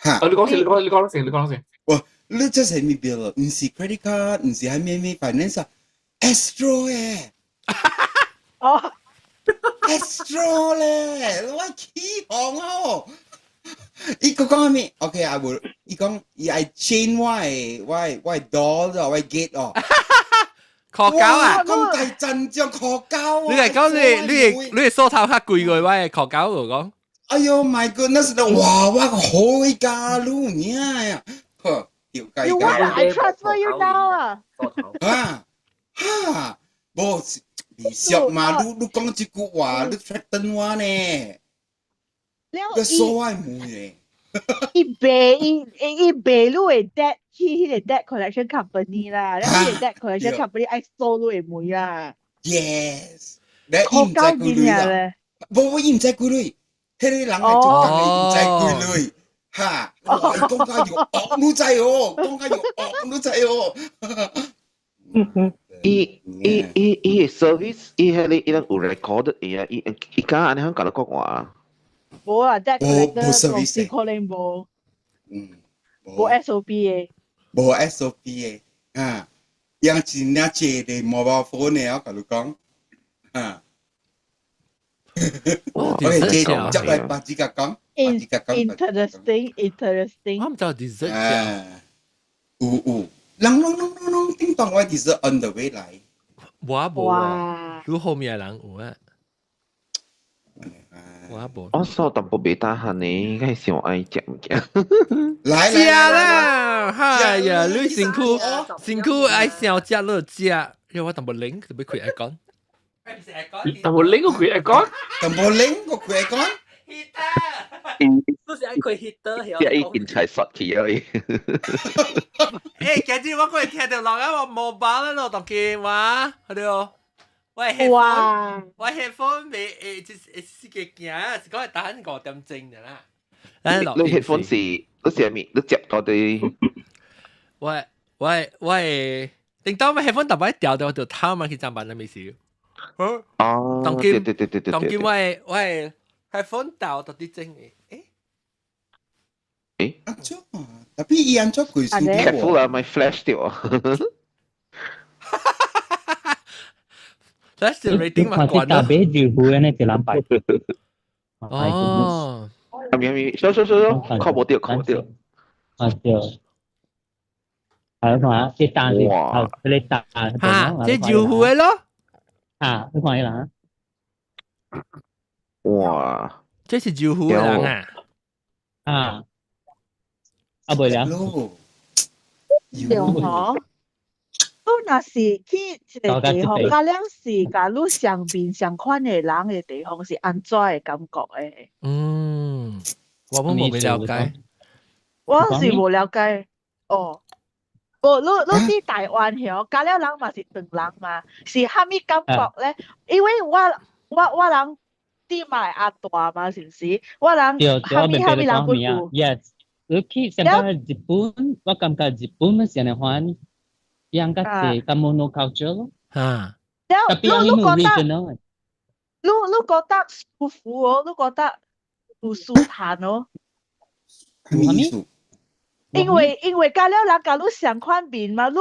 嚇！你講先。哇！你真係咪表啊？唔是 credit card， 唔是係咩 finance 啊 ，Astro 嘅。哦 ，Astro 咧，我起行哦。伊講咩 ？OK 啊，無伊講伊係 change 我 door 我 gate 哦。考9啊！咁大陣仗考9啊！你係講你梳頭較貴嘅話，考9就講。哎呦 my goodness！ 哇！我好假路呀！呵，條街。You want I transfer you now 啊？冇你笑嘛？你講一句話，你出電話呢？你所謂冇嘢。伊賣路嘅 debt 去迄個 debt collection company 啦，你迄個 debt collection company 愛收路嘅煤啦。Yes，你唔知佢類啦。冇，伊唔知佢類。迄個人係做工嘅，唔知佢類。嚇！講解要惡都制哦，講解要惡都制哦。伊 service 伊迄個伊有 recorded 嘅，伊家安尼響甲你講話。冇啊 ，debt collector 公司可能冇。冇 SOP 嘅。冇 SOP 嘅，啊，樣真正借嘅mobile phone 嘅，我甲你講，啊。OK， 接嚟把自己講。Interesting。我唔知道 dessert 嘅。有，啷叮當我 dessert on the way 來。我冇啊，如後面嘅人有啊。我所淡薄袂打閒呢，應該上愛食物件。來啦，係呀，你辛苦愛想食落食，因為我淡薄零，特別佢愛講。淡薄零個佢愛講，淡薄零個佢愛講。都是愛開 heater，一件才索起而已。今日我過嚟聽到落啊，我冇包啦，落電話，係咯。我 headphone 未是個件，是講係打緊5點鐘嘅啦。你 headphone 是你係咪？你接到啲？我定當我 headphone 特別掉到條頭嘛，去上班都未事。哦，對。當今我 headphone 掉到啲鐘誒，安怎啊？tapi 伊安怎佢先？Careful 啊，my flash 掉。Flash 嘅 rating 嘛關啦。打住戶呢就200。哦。收，靠冇掉。啊掉。係嘛？即打住，你打。嚇！即住戶嘅咯。啊，你看啦。哇！這是住戶嘅人啊。啊。啊，袂了。有嗬。都那是去一個地方，甲兩是甲你相面相款嘅人嘅地方是安怎嘅感覺誒？我冇了解。我是冇了解。哦，無你喺台灣遐，甲了人嘛是兩人嘛，是蝦米感覺咧？因為我人啲埋阿大嘛，是唔是？我人蝦米人不顧。Yes。你去上到日本，我感覺日本咪成日玩yang kasi kimono culture 咯。啊，特別係你覺得 regional 你覺得舒服哦，你覺得唔舒坦哦？因為假了人假如想看面嘛，你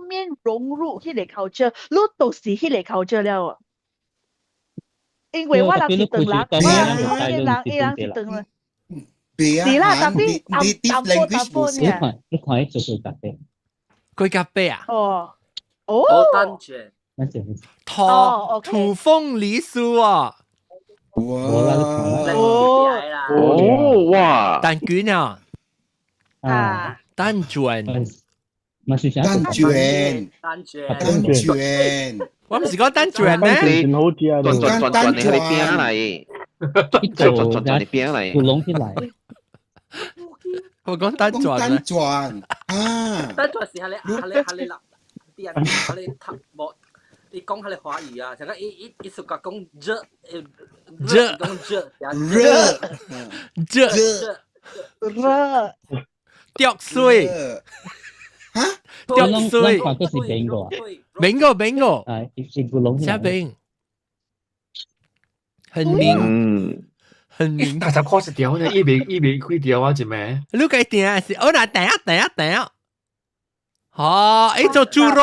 面融入迄個 culture，你都是迄個 culture 了哦。因為我人是當人，我人是迄個人，伊人是當人。是啦，但係淡薄呢。你看佢做咖啡。龜甲貝啊？蛋卷。土鳳梨酥啊！哇！蛋卷啊！蛋卷。蛋卷。我唔是講蛋卷咩？轉你喺邊嚟？轉你邊嚟？古龍起嚟。我講蛋卷啊！蛋卷是係你啲人係你讀冇。你講下你華語啊，成個一首歌講熱，掉水，掉水，都是bingo bingo，是古龍加冰，很明，很明。大家看一條呢，一邊幾條啊，一咩？你計定是，我嗱定。哦，做豬肉，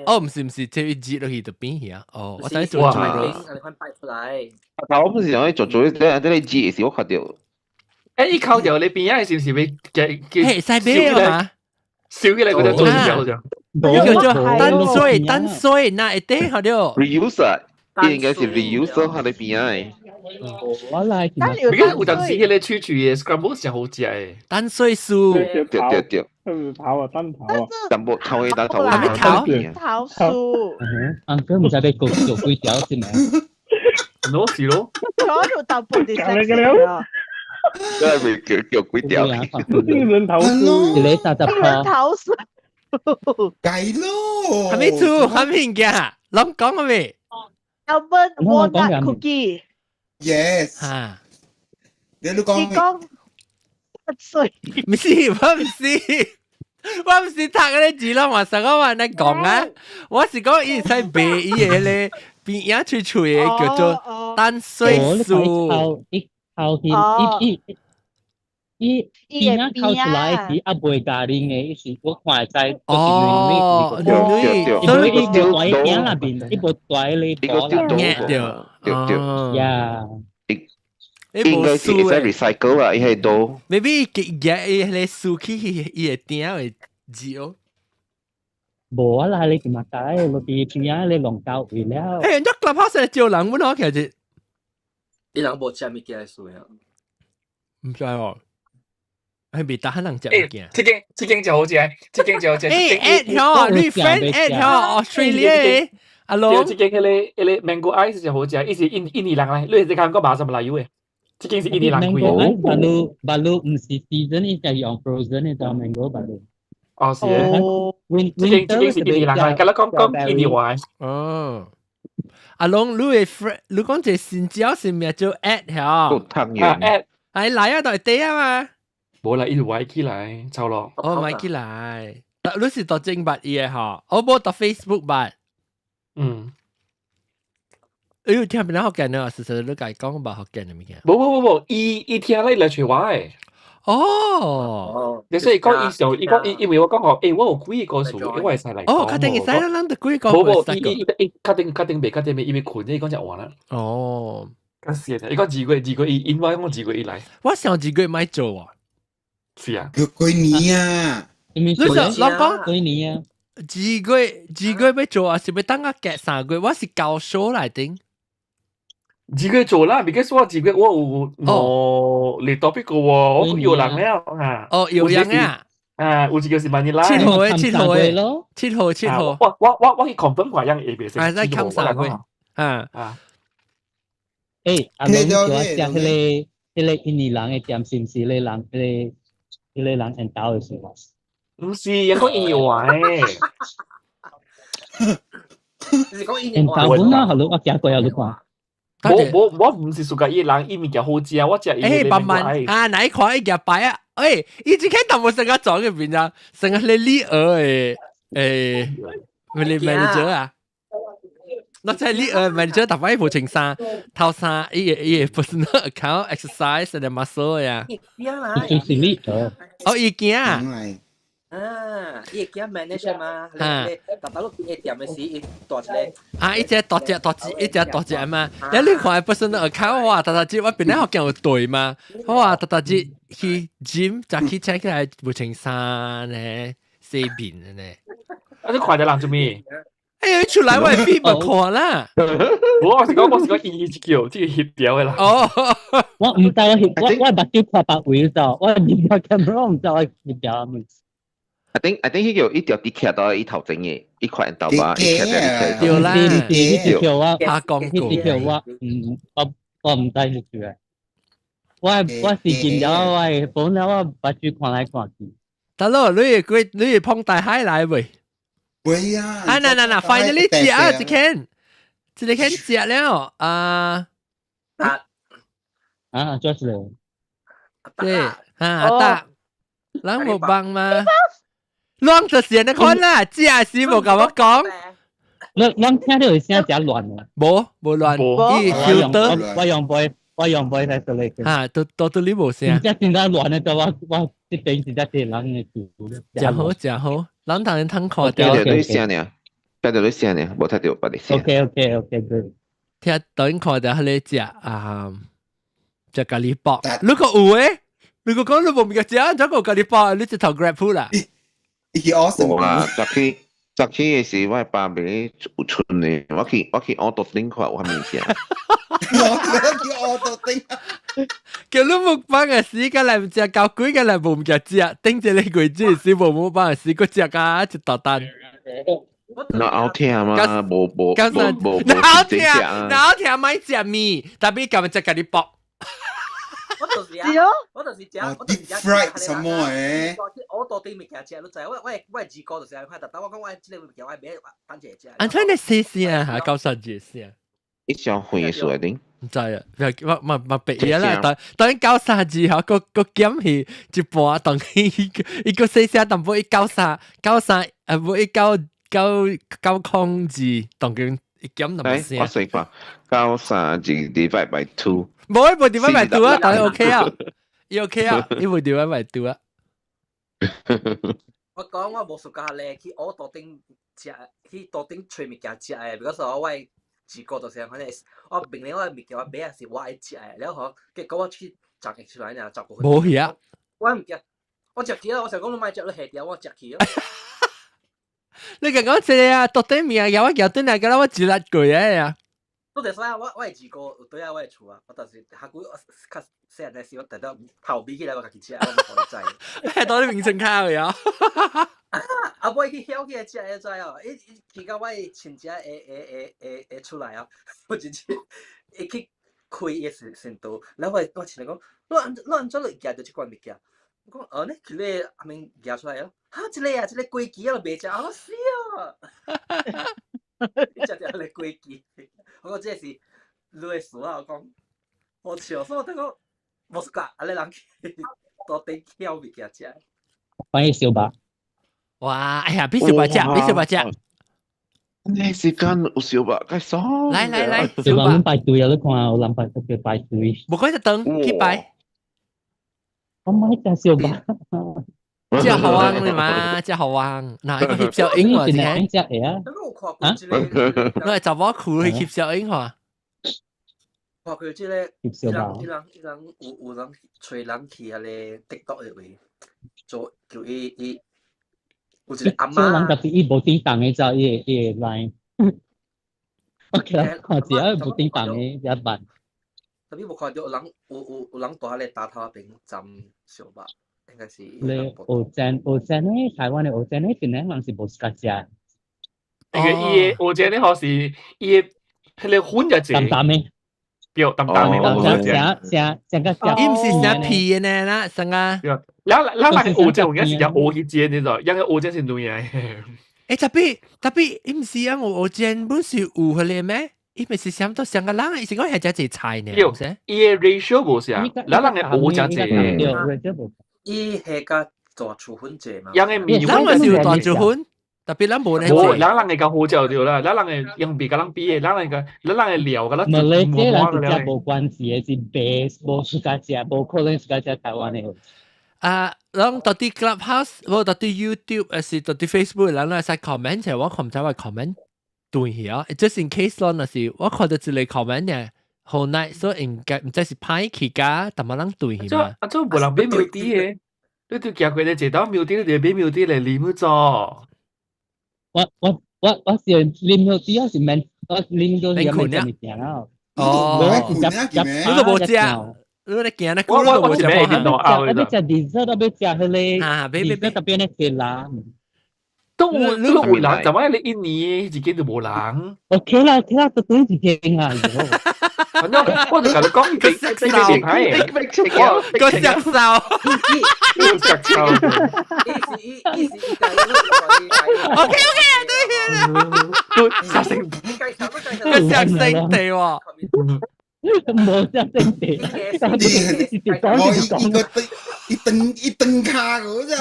哦，唔是，即係擠落去就變去啊！哦，我睇做豬肉。但我唔是講做豬肉，即係擠時我看到。一烤掉你邊啊？是唔是俾嘿，西邊啊嘛？燒起來嗰隻做掉咗。叫做蛋水，那一定好了。 reuse 應該是 reuse 喺你邊啊？我嚟。而家有陣時迄個脆脆嘅 scramble 是好食嘅。蛋水酥。對。跑啊，蛋跑啊，蛋冇炒嘅蛋頭，桃酥。佢唔使俾焗做幾條先咩？攞是咯。我條蛋布啲食啊。都係咪叫幾條？輪頭酥，你打輪頭酥。計咯。係咪做？係咪嘅？諗講係咪 ？Almond walnut cookie。Yes。嚇。你講。水，唔是，我唔是讀嗰啲字咯，我成日話你講啊，我是講伊使白伊嘅咧，邊樣脆脆嘅叫做蛋水酥。伊邊樣烤出來是阿貝咖喱嘅，是我看在哦，所以伊個大影那邊，伊個大咧薄啦，對，呀。應該是會 recycle 啊，伊係都。Maybe 嘅伊咧酥起伊係點會少？冇啦，你點解？我哋點解你弄到會了？誒，咗 clubhouse 招人乜咯？其實，啲人冇食物件酥啊？唔知喎，係未打可能食物件。這間就好食，這間就好食。誒，你 friend Australia 阿龍，這間嗰個 mango ice 就好食，伊是印尼人嚟，你係看個馬什麼來油嘅？這間是印尼人開嘅。balu 唔是 season，伊係用 frozen 嘅就 mango balu。哦，是。這間是印尼人嚟，咁講印尼話。哦，阿龍，你係 friend，你講隻新椒是咩叫 at 嚇？湯圓。at。係嚟啊，袋地啊嘛。冇啦，伊買起來，臭咯。哦，買起來。你是讀正版嘢嚇？我冇讀 Facebook 版。哎呦，聽邊個學緊啊？實你講about學緊係咪嘅？冇，伊聽你來傳話誒。哦，你所以講伊上，伊講因為我講學，我有幾個數，因為使嚟。哦，確定係使啦，得幾個？冇，確定未，因為困咧，講就話啦。哦，咁是啊，你講幾個伊 invite 我幾個伊來。我想幾個咪做啊？是啊。叫幾年啊？你想講幾年啊？幾個要做啊？是要等我夾3個？我是教書嚟頂。幾個做啦，because 我幾個我有你 topic 個喎，我有人了啊。哦，有人啊。啊，有幾個是萬年啦。7號咯，7號。我去 confirm 話樣 A B 先。係在 confirm 3個。啊。誒，阿龍做食迄個印尼人嘅店，是唔是你人迄個人引導嘅時候？唔是，人講印尼話誒。你講印尼話。引導本啊，好咯，我見過有你看。我唔是屬個伊人，伊物件好食，我食伊嘅。慢慢啊，哪一款一件擺啊？伊只看淡薄成個裝入邊啊，成個你李兒manager 啊，我真係李兒 manager 搭翻一部襯衫，頭衫伊 personal account exercise and muscle 呀。就是李兒。伊驚啊！伊驚 manager 嘛，你大陸伊店嘅時，伊大隻。一隻大隻嘛，你看 personal account 哇，大隻我本來好驚有對嘛，哇，大隻去 gym 就去 check 起來部襯衫咧，洗面嘅咧。你看得人做咩？出來我係飛咪看啦。我是講意叫，即係協調嘅啦。我唔知我目睭看白位就，我面個 camera 唔知我協調咩。I think 迄個一條啲劇到伊頭前嘅，一塊頭髮，一劇對啦，呢條我拍廣告，呢條我唔知呢條嘅。我是見咗我本來我目睭看來看去。大佬，你碰大海來未？會啊！嗱，finally 食啊，一間食了就是了。對得，人冇幫嘛？亂就成日看啦，食時冇咁我講。亂聽到有聲真亂啊！冇亂，伊曉得。我用杯睇到你。到你冇聲。真係亂咧，就我即係真係人嘅事。真好，人同人通看掉。聽到你聲呢，聽到你聲呢，冇睇到把你聲。OK， good。聽到你看到你食咖喱包，如果有誒，如果講你冇面嘅食，怎個咖喱包？你直頭 grab food 啦。伊 awesome 啊！昨天嘅時，我係爸俾有春嘅，我去我度頂看有咩食。我度頂。叫你冇幫嘅時間嚟唔食，搞鬼嘅嚟冇嘅食，頂住你鬼子時冇幫嘅時個食啊，一大單。那好聽嘛，冇那好聽買食麵，特別咁食咖喱包。我就是食 deep fried 什麼誒？我到底物件食，你知我自個就是看，但我講我即個物件我買單隻食。安怎你試試啊？係九十幾試。一小會嘅數定？唔知啊，唔白嘢啦。當九十幾後，個減去一半，當一個細聲，但唔會93，唔會9空字，當佢一減就唔聲。我算過93字 divide by 2。冇一部divide by 2啊，但係 OK 啊，伊 OK 啊，呢部divide by 2啊。我講我無熟家咧，去我度頂食，去度頂吹物件食誒，嗰時候我自個就是可能我明年我物件我買係我愛食誒，然後結果我去摘起出來呢，摘過去。冇嘢。我唔記，我食起啦，我成日講你買隻你下掉，我食起咯。你講這啊，度頂面啊，有我腳頂嚟㗎啦，我自辣句啊。都係所以我係自個對啊，我係厝啊，我但是下個較細個時我特登頭尾起來我家己食，我唔可能知。係到你名稱卡去啊！啊，尾去曉起來食會知哦，佢甲我親戚會出來啊，我直接會去開伊先度，然後我親戚講，你安怎落夾到即款物件？我講呢，佢咧後面夾出來咯，嚇，即個龜雞啊，袂食，好死啊！你食條你龜雞。我講這是類似啊！我講，我笑，所以我睇講冇事㗎，阿你人到底挑物件食。歡迎小白。哇！哎呀，俾小白食。你時間有小白，該爽。來，小白。人排隊啊！你看有人排隊。冇嗰隻燈去排。我買隻小白。真好玩你嘛，真好玩。嗱，個翕小影喎，先隻嘢啊！我係查某褲去翕小影喎。看佢即個，伊人有人吹人去迄個 TikTok 入面做叫伊有一個阿媽。人特別伊無叮當嘅就伊來。OK 啦，看住啊，無叮當嘅一班。特別無看到有人大喺個大頭邊浸小白。應該是你蚵仔咧，台灣嘅蚵仔咧，邊咧人是無自家食。那個伊蚵仔咧，好是伊迄個粉就濟。淡嘅。對，淡嘅。成個食。伊唔是食皮嘅呢啦，成個。然那個蚵仔有陣時就蚵去煎呢種，因為蚵仔是女嘅。特別伊唔是啊，蚵仔本是有迄個咩？伊咪是想到上個人，伊是講係只菜呢，有唔使。伊嘅 ratio 無啥，咱人嘅學真濟。伊係個大廚粉濟嘛。人嘅面咱咪是有大廚粉，特別咱無呢冇，濟。咱人嘅個好就對啦，咱人嘅用比較人比嘅，咱人嘅料嘅啦。馬來西亞人食無關係，是 base 無自家食，無可能自家食台灣嘅。咱到啲 Clubhouse，或到啲 YouTube，還是到啲 Facebook，咱來使 comment 嘅，我看唔知話 comment 對去啊。Just in case 咯，那是我看到一個 comment 嘅，好 nice，所以應該唔知是歹去㗎，但係人對去嘛。啊，做無人俾苗啲嘅，你對行過嚟食到苗啲，你就俾苗啲嚟啉咗。我是啉苗啲，我是免，我啉到有咩物件啦。哦，你個冇食。你驚咧？我是咩見到拗嘅？你食 dessert，你食佢哋啊，俾特別咧嘅啦。都冇人，就話你印尼自己都冇人。OK 啦，都對自己啊！我就同你講，個石獸，個石獸，OK，對，實成個石性地喎。冇真正地，一頓卡嗰咋？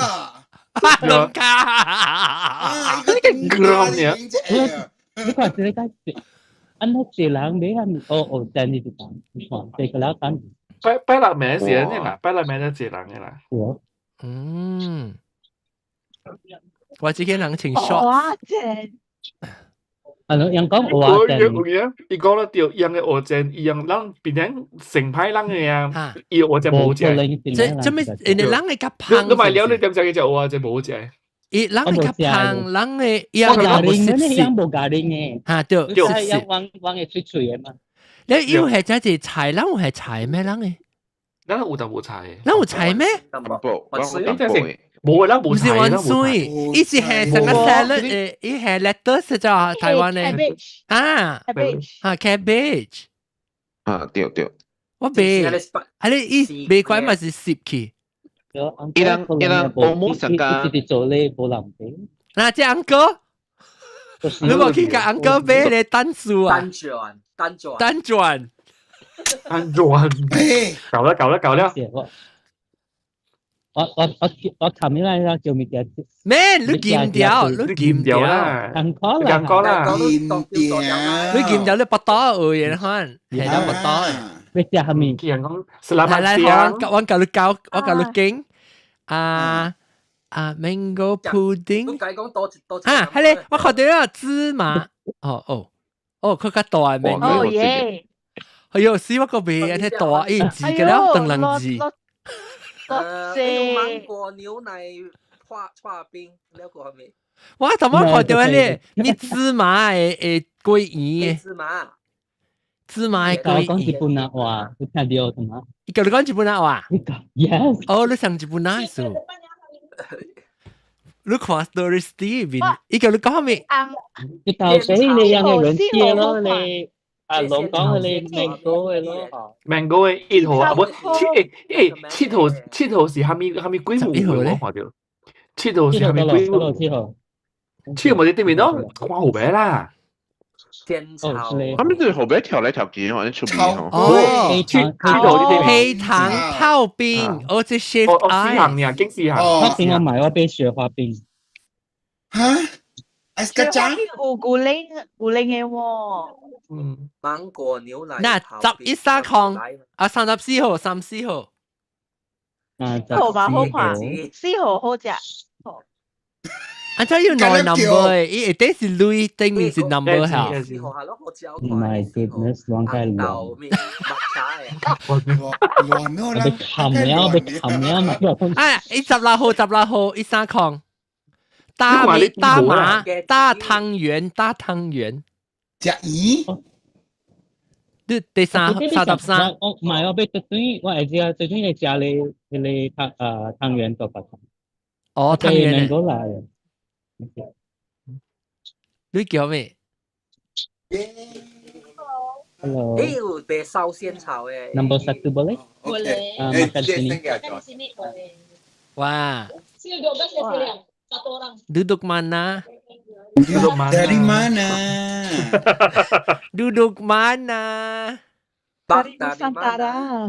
頓卡，一頓卡你看這個anak silang dia oh dan itu kan saya kelihatan 拜六名時呢啦，拜六名都自人嘅啦。我自己人情 short。哇正。yang講我正，伊講得對，樣嘅我正，樣人變成成派人嘅啊，伊我正冇正。即咩？人哋人嘅夾胖。你買了你點解就我正冇正？伊人嘅夾胖，人嘅yang garing呢？yang冇garing嘅。嚇對。yang wang嘅脆脆嘅嘛。你要係只係菜，人係菜咩人嘅？人有就冇菜。人有菜咩？冇啦，冇菜啦，冇菜。伊是係成個 salad 誒，伊係 lettuce 就台灣嘅。啊 cabbage。啊對。我未，係你伊未怪咪是攝去。伊人 almost 成個。一直做咧冇人俾。嗱，即 uncle， 你冇去個 uncle 俾你單數啊？單轉。夠啦。我尋日咧做咩嘅 ？Man， 你見掉，你見掉啦，更講啦，你見掉你不多嘅看，係啦不多。你食係咪？啲人講 selamat siang， 我教你教，我教你經mango pudding。啊，係咧，我學到啦芝麻。佢個大名。哦耶！哎呦，死我個鼻啊！睇大誒字嘅啦，等人字。芒果牛奶刨冰，了過係咪？我頭先學到咧，你芝麻誒桂圓嘅。芝麻嘅桂圓。講日本啊話，你聽到同嗎？你叫你講日本啊話 ？Yes。哦，你上日本啊數。你看 story Steve， 你叫你講咩？你頭先你有個人接咯你。龍講佢哋mango 嘅咯，mango 嘅1號啊，唔7號是蝦米鬼號嘅我看到，7號是蝦米鬼號？7號冇啲面咯，掛號名啦。天朝，他們對後邊跳來跳去，好像出名哦。黑糖刨冰，我只 chef eye。4行呀，經4行。我點解買我杯雪花冰？嚇？雪花冰古靈嘅喎。芒果牛奶。嗱，11項34號，34號。4號嘛好看，4號好食。I tell you no number，伊啲是類，對面是 number 嚇。My goodness，亂開亂。被冚了嘛。16號，16號，13項。大麻，大湯圓。隻魚，你第三，33。我唔係我俾最中，我係知最中意食你湯圓做法。哦，湯圓過嚟。你叫咩 ？Hello。有被燒仙草誒。Number 1 boleh? Makan sini. Wah. Duduk mana? Dari mana? Duduk mana? Dari Nusantara.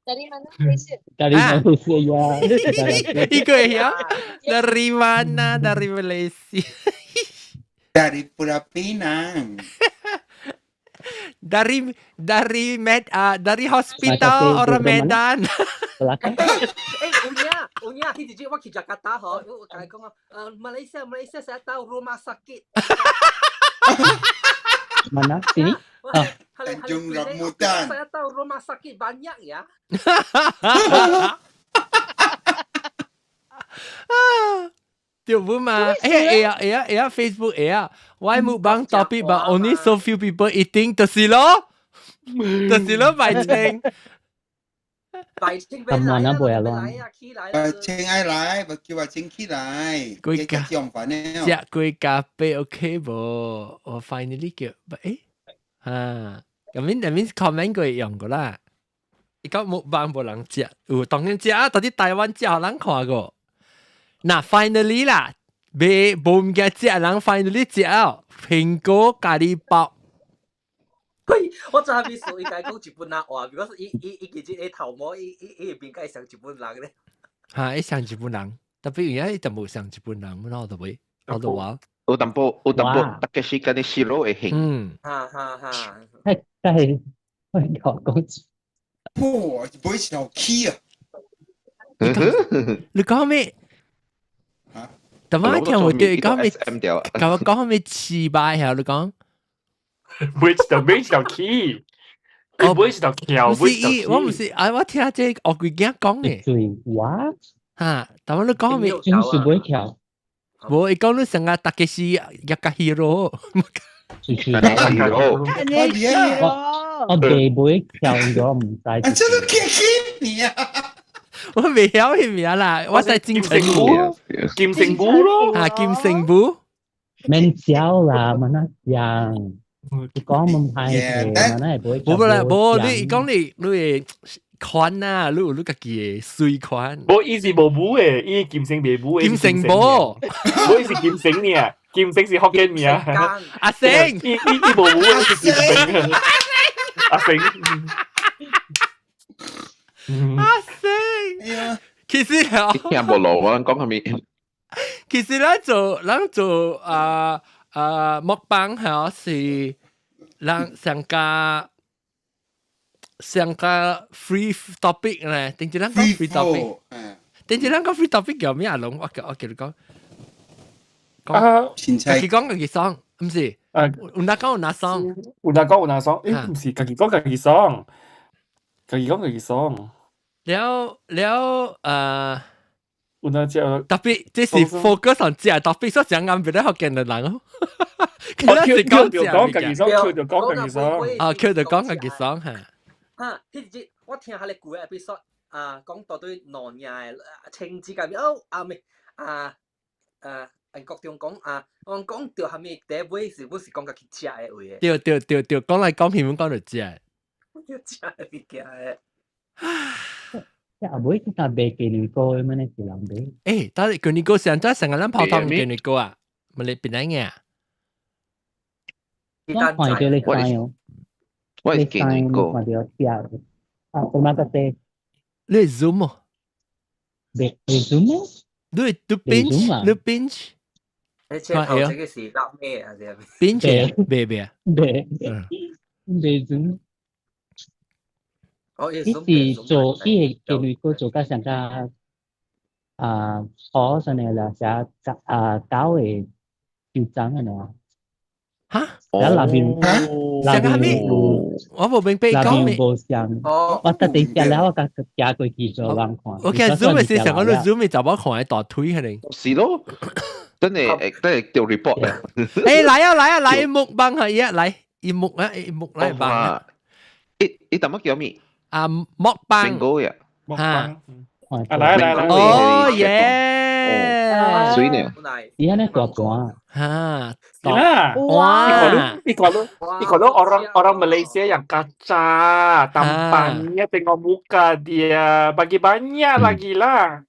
Dari mana Malaysia? Dari Malaysia ya. Ikut ya. Dari mana? Dari Malaysia. Dari Pulau Pinang. dari hospital orang Medan. Belakang. Unya, hiji我去Jakarta ho,我讲Malaysia saya tahu rumah sakit. Mana? Sini? Tanjung Rambutan. Saya tahu rumah sakit banyak ya. Tiểu Vũ mà. Facebook why mukbang topic but only so few people eating 就是咯拜清。拜清咁難啊，背啊咯。清愛來，不叫話清起來。貴咖，食貴咖啡 OK 無？我 finally 叫，咁面 comment 佢用過啦。而家mukbang 冇人食，有當然食啊，到啲台灣食有人看過。嗱 finally 啦，冇唔嘅食人 finally 食啊，蘋果咖喱包。喂，我真係未數伊講日本人話，because 伊其實伊頭毛伊邊個像日本人咧？嚇，伊像日本人，特別而家就冇像日本人，我就會我就話。有淡薄，大概是跟你燒肉會興。哈。係講。哇！唔會條 key 啊！你講咩？嚇？但係聽我對講咩？講咩詞吧？係你講。每條 key，佢每條橋，我唔是，我聽這我佢驚講嘅。對，what？嚇，但係你講咩？真是每條。我一講你成日大概是一個 hero。我哋每條咗唔使。真係驚你啊！我未曉佢名啦，我在金城武，金城武咯，啊金城武，免笑啦，乜嘢樣？你講唔係嘅，乜嘢唔會？冇啦，冇你講你款啊，你家己嘅水款。冇伊是無武嘅，伊金城未武嘅。金城武，冇伊是金城呢，金城是福建名。阿成，伊無武嘅是金城。阿成。阿成，其實聽無路，我講係咪？其實咱做mukbang 係是咱上加 free topic 咧，定住咱講 free topic，定住咱講 free topic 叫咩啊？龍我叫你講，佢講嘅爽，唔是？有哪講有哪爽？有哪爽？誒，唔是，家己講家己爽。了有哪隻特別這是 focus 上只 topic，所以講啱別咧學見嘅人咯。佢就講家己爽，佢就講家己爽。啊，佢就講家己爽嚇。嚇，迄日我聽下你舊嘅 episode 講到對農業青子界面咩國中講我講到下面第一位是不是講家己食嘅位嘅？對，講來講去，講到食。食嘅物件嘅。阿妹佢搭白雞女哥咁樣咧，是人哋。誒，但係雞女哥成日成日泡湯雞女哥啊，咪你邊樣嘅？我看到你睇哦，我係雞女哥。看到食terima kasih。你係 Zoom 哦？你 Zoom 咩？你 binge。你即係頭先嘅時答咩啊？binge 咩？你 Zoom。伊是做伊個女個做甲上加好上嚟啦，寫搞嘅標章嘅啦。嚇？喺那邊我冇明白講咩。我特地寫了，我甲加過去做人看。我見 Zoom 嘅時成個 Zoom 就我看喺大推係你。是咯，真係掉 report 啊！誒來mukbang係嚟，目嚟辦。你點乜叫咩？mukbang。呀。嚇。來。哦耶！水呢？而家呢個講嚇。Wah. Ikaw orang Malaysia yang kaca, tampannya tengok muka dia, bagi banyak lagi lah.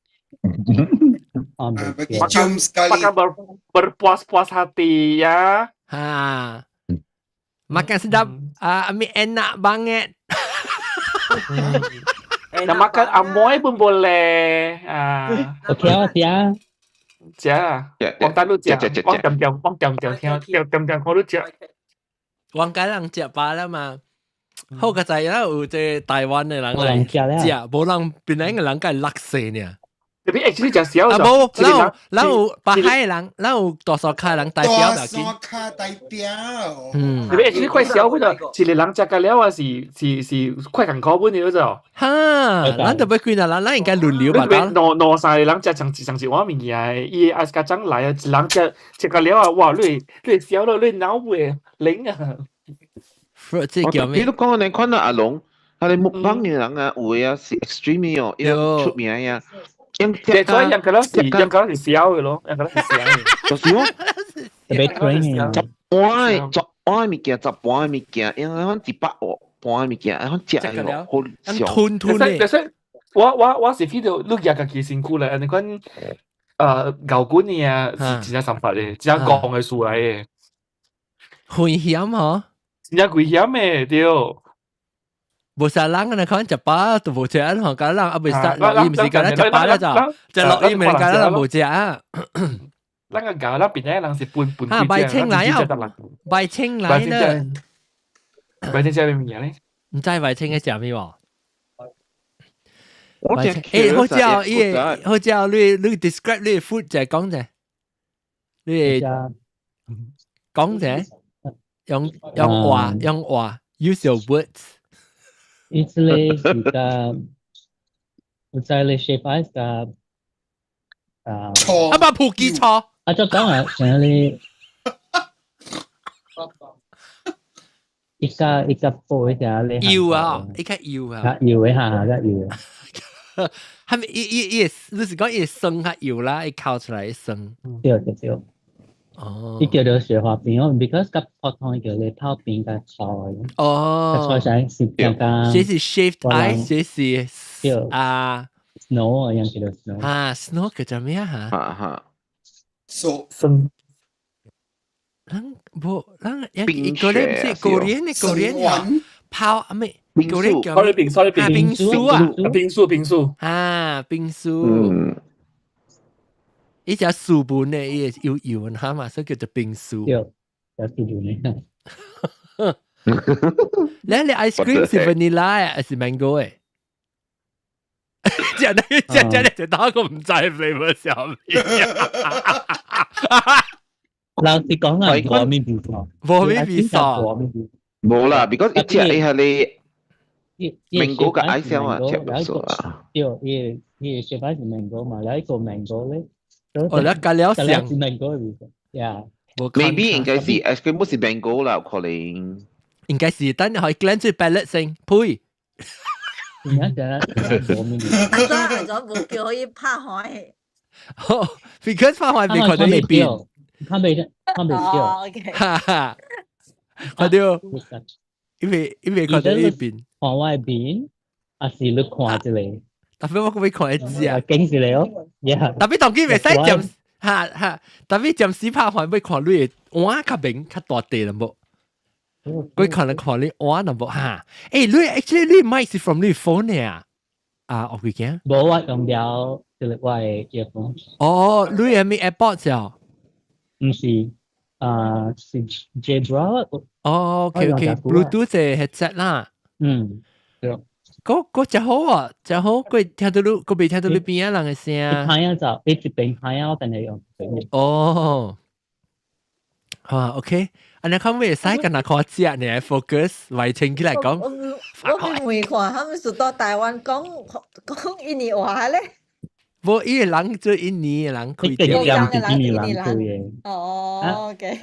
Bagi cium sekali. berpuas-puas hati ya. Makan sedap, Ami enak banget. Nak makan amoy pun boleh. OK 啊，姐。往大陆讲，往讲讲，往讲讲，听，我都讲。往家人食飽啦嘛，好個在啦有即台灣嘅人嚟食，無人邊個人家落死呢？特別 actually 就少咗。冇，然後巴海人，然後多數卡人代表就見。卡代表。特別 actually 快少嗰度，一個人食嘅了啊，是快緊考本嘅嗰種。哈，咱就要幾多人，咱應該輪流吧？攞晒人食上一碗物件，伊阿家長來啊，一人食嘅了啊，哇，你少咯，你腦會靈啊！即叫咩？你都講你看到阿龍，佢哋木棒嘅人啊，有嘅啊是 extreme 哦，要出名啊。所以人嗰時少嘅咯，人嗰時少嘅。就是喎，特別 training。十碗物件，因為可100碗物件，可食嘅好少。吞咧。所以我是 feel 到你日嘅辛苦咧，你講牛管嘅啊，是真係神法嘅，真係講嘅數嚟嘅。危險嗬！真係危險嘅，對。冇晒人啊！可能食飽都冇食啊！學家人啊，未食落雨唔是㗎啦，食飽啦就落雨咪㗎啦，冇食啊！咱個教咱邊啲人是半啊，拜青來啊！拜青來啦！拜青食咩嘢咧？唔知拜青嘅食咩喎？我食好似你 describe 你 food 就係講啫，你講啫，用話 use your words。Italy kita Italy chef ka apa puki cho cho講啊，上你一個煲一下你要啊，一個要啊，要嘅下個要。係咪你是講一生係要啦，一烤出來一生。對。哦，呢叫做雪花餅哦 ，because 個普通叫你泡餅嘅菜。哦，個菜係比較。這是 shaved ice，這是snow 一樣叫做 snow。snow 叫做咩啊？哈。生。人一個咧唔是Korean泡咩？冰酥。冰酥啊，冰酥。冰酥。一隻薯本咧，伊係搖下嘛，所以叫做冰酥。有薯本咧。你 ice cream 是 vanilla 還是 mango 誒？只就打個唔知 flavor 上面。老實講啊，冇咩變化。冇啦 ，because 一隻係你 mango 嘅 ice 啊，食唔熟啊。對，伊食法是 mango 嘛，有一個 mango 咧。那加了香 ，maybe 應該是 ice cream 不是 mango 啦，可能應該是等可以 blend 出 palette 先，呸！係咗冇叫可以拍海。哦 ，because 拍海未看到呢邊，他未掉。哈哈，看到，因為看到呢邊，看外邊，還是你看之類。特別我未看一隻啊，驚死你哦！特別當機未使점特別점時拍還未看你碗較明較大地啦冇，佢可能看你碗啦冇嚇。誒，你 actually 你 mic 是 from 你 phone 嘅我記嘅。冇我用掉就係我嘅 earphone。哦，你係咪 AirPods 啊？唔是，是 Jabra。哦 ，OK，Bluetooth 嘅 headset 啦。對。嗰隻好啊，隻好，佢聽到你，佢未聽到你邊啊人嘅聲。睇啊就一直邊睇啊，但係用。哦，OK，อันนั้นเขาไม่ใช่กันนะเขา只呢 focus 為情起來講。我未看，他們是到台灣講印尼話咧。冇，伊個人做印尼嘅人開掉。印尼人做嘢。哦 ，OK。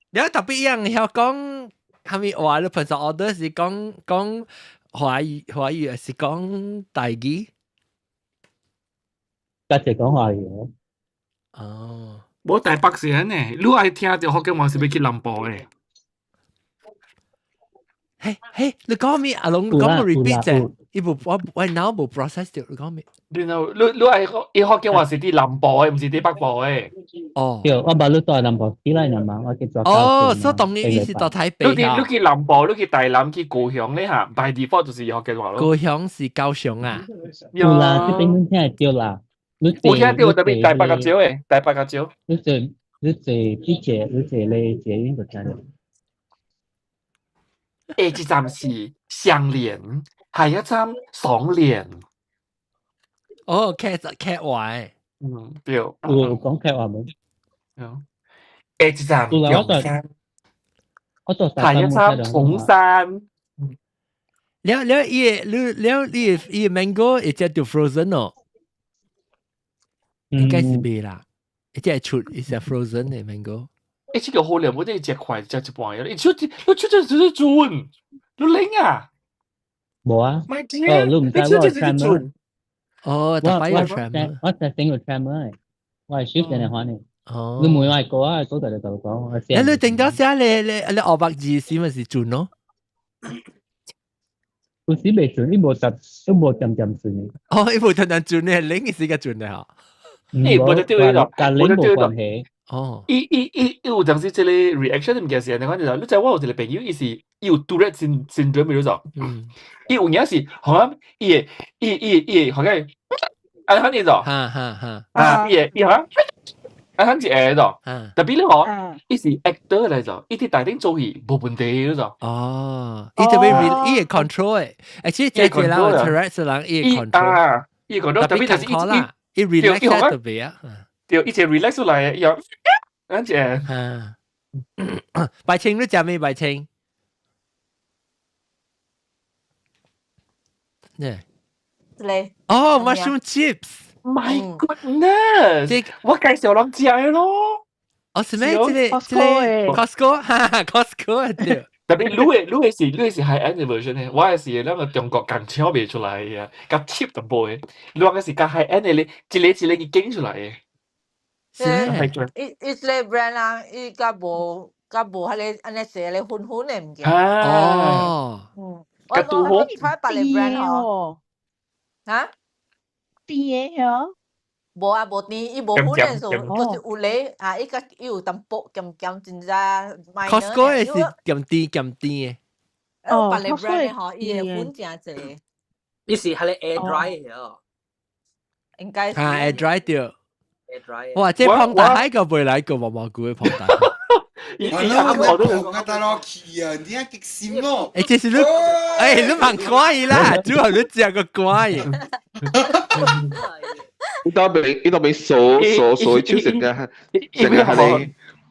你特別一樣要講。他們話你平常 order 是講華語還是講台語？家姐講華語。哦，冇台北先呢，你愛聽到福建話是要去南部嘅。嘿，你講咩？阿龍講個 repeat 啫，伊部我腦部 process 掉，你講咩？你係伊學嘅話是啲南部嘅，唔是啲北部嘅。哦，對，我把你到南部起來嘛，我去做哦，所以當年伊是到台北啊。你去南部，你去台南，去高雄咧嚇 ，by default 就是學嘅話咯。高雄是高雄啊？有啦，這邊你聽係對啦。有聽到特別台北較少誒，台北較少。你坐咧捷運就聽到。一站是相連，下一站雙連。哦 ，cat Y， 對。有講cat Y冇？一站陽山，下一站松山。了，伊 mango 一隻就 frozen 哦，應該是未啦，一隻出一隻 frozen 嘅 mango。這個好料，我哋隻塊隻一半嘅，你出隻轉，你拎啊？冇啊。My dear，你出隻轉。哦，大把有 tram， 我就整個 tram 嘅，我係少成日玩嘅。哦，你每晚過啊，嗰度就講。你定咗寫你學白字是咪是轉咯？有時未轉，伊無漸轉嘅。哦，伊無漸轉咧，另一時間轉咧嚇。冇得對咯，冇得對咯。哦，伊有當時這個 reaction 唔嘅時，你講就你知我有一個朋友，伊是有 Tourette syndrome 嗰種，伊有影是，好像伊好像安尼種，伊好像安尼一個種，特別咧嗬，伊是 actor 嚟種，伊啲大頂做戲冇問題嗰種。哦，伊特別伊係 control 嘅，而且即係啦 Tourette 人伊 control，伊 control 特別就是伊 relax 特別啊。對，一直 relax 出來，又安只。白青你食咩白青？呢？哦 ，mushroom chips。My goodness！我介紹人食嘅咯。哦，是咩？這個 Costco， 哈 Costco 對。特別你是 high end version 嘅，我係是兩個中國港超賣出來嘅，較 cheap 淡薄嘅。你話嘅是較 high end 嘅，你一個經出來嘅。伊個 brand 啦，伊甲無迄個安尼寫咧粉嘅物件。哦，我睇別個 brand 吼，嚇？甜嘅無啊，無甜，伊無粉嘅數，就是有咧啊，伊有淡薄鹹真咋。Costco 係是鹹甜嘅。哦，別個 brand 吼，伊嘅粉真濟。伊是係咧 air dry 嘅，應該是。air dry 掉。哇！即係龐大海個未來個毛毛菇嘅龐大。我都講得落去啊！你係極閃咯。誒，即係你，誒，你蠻乖啦，主要你只個乖。呢度俾數出成嘅，成日係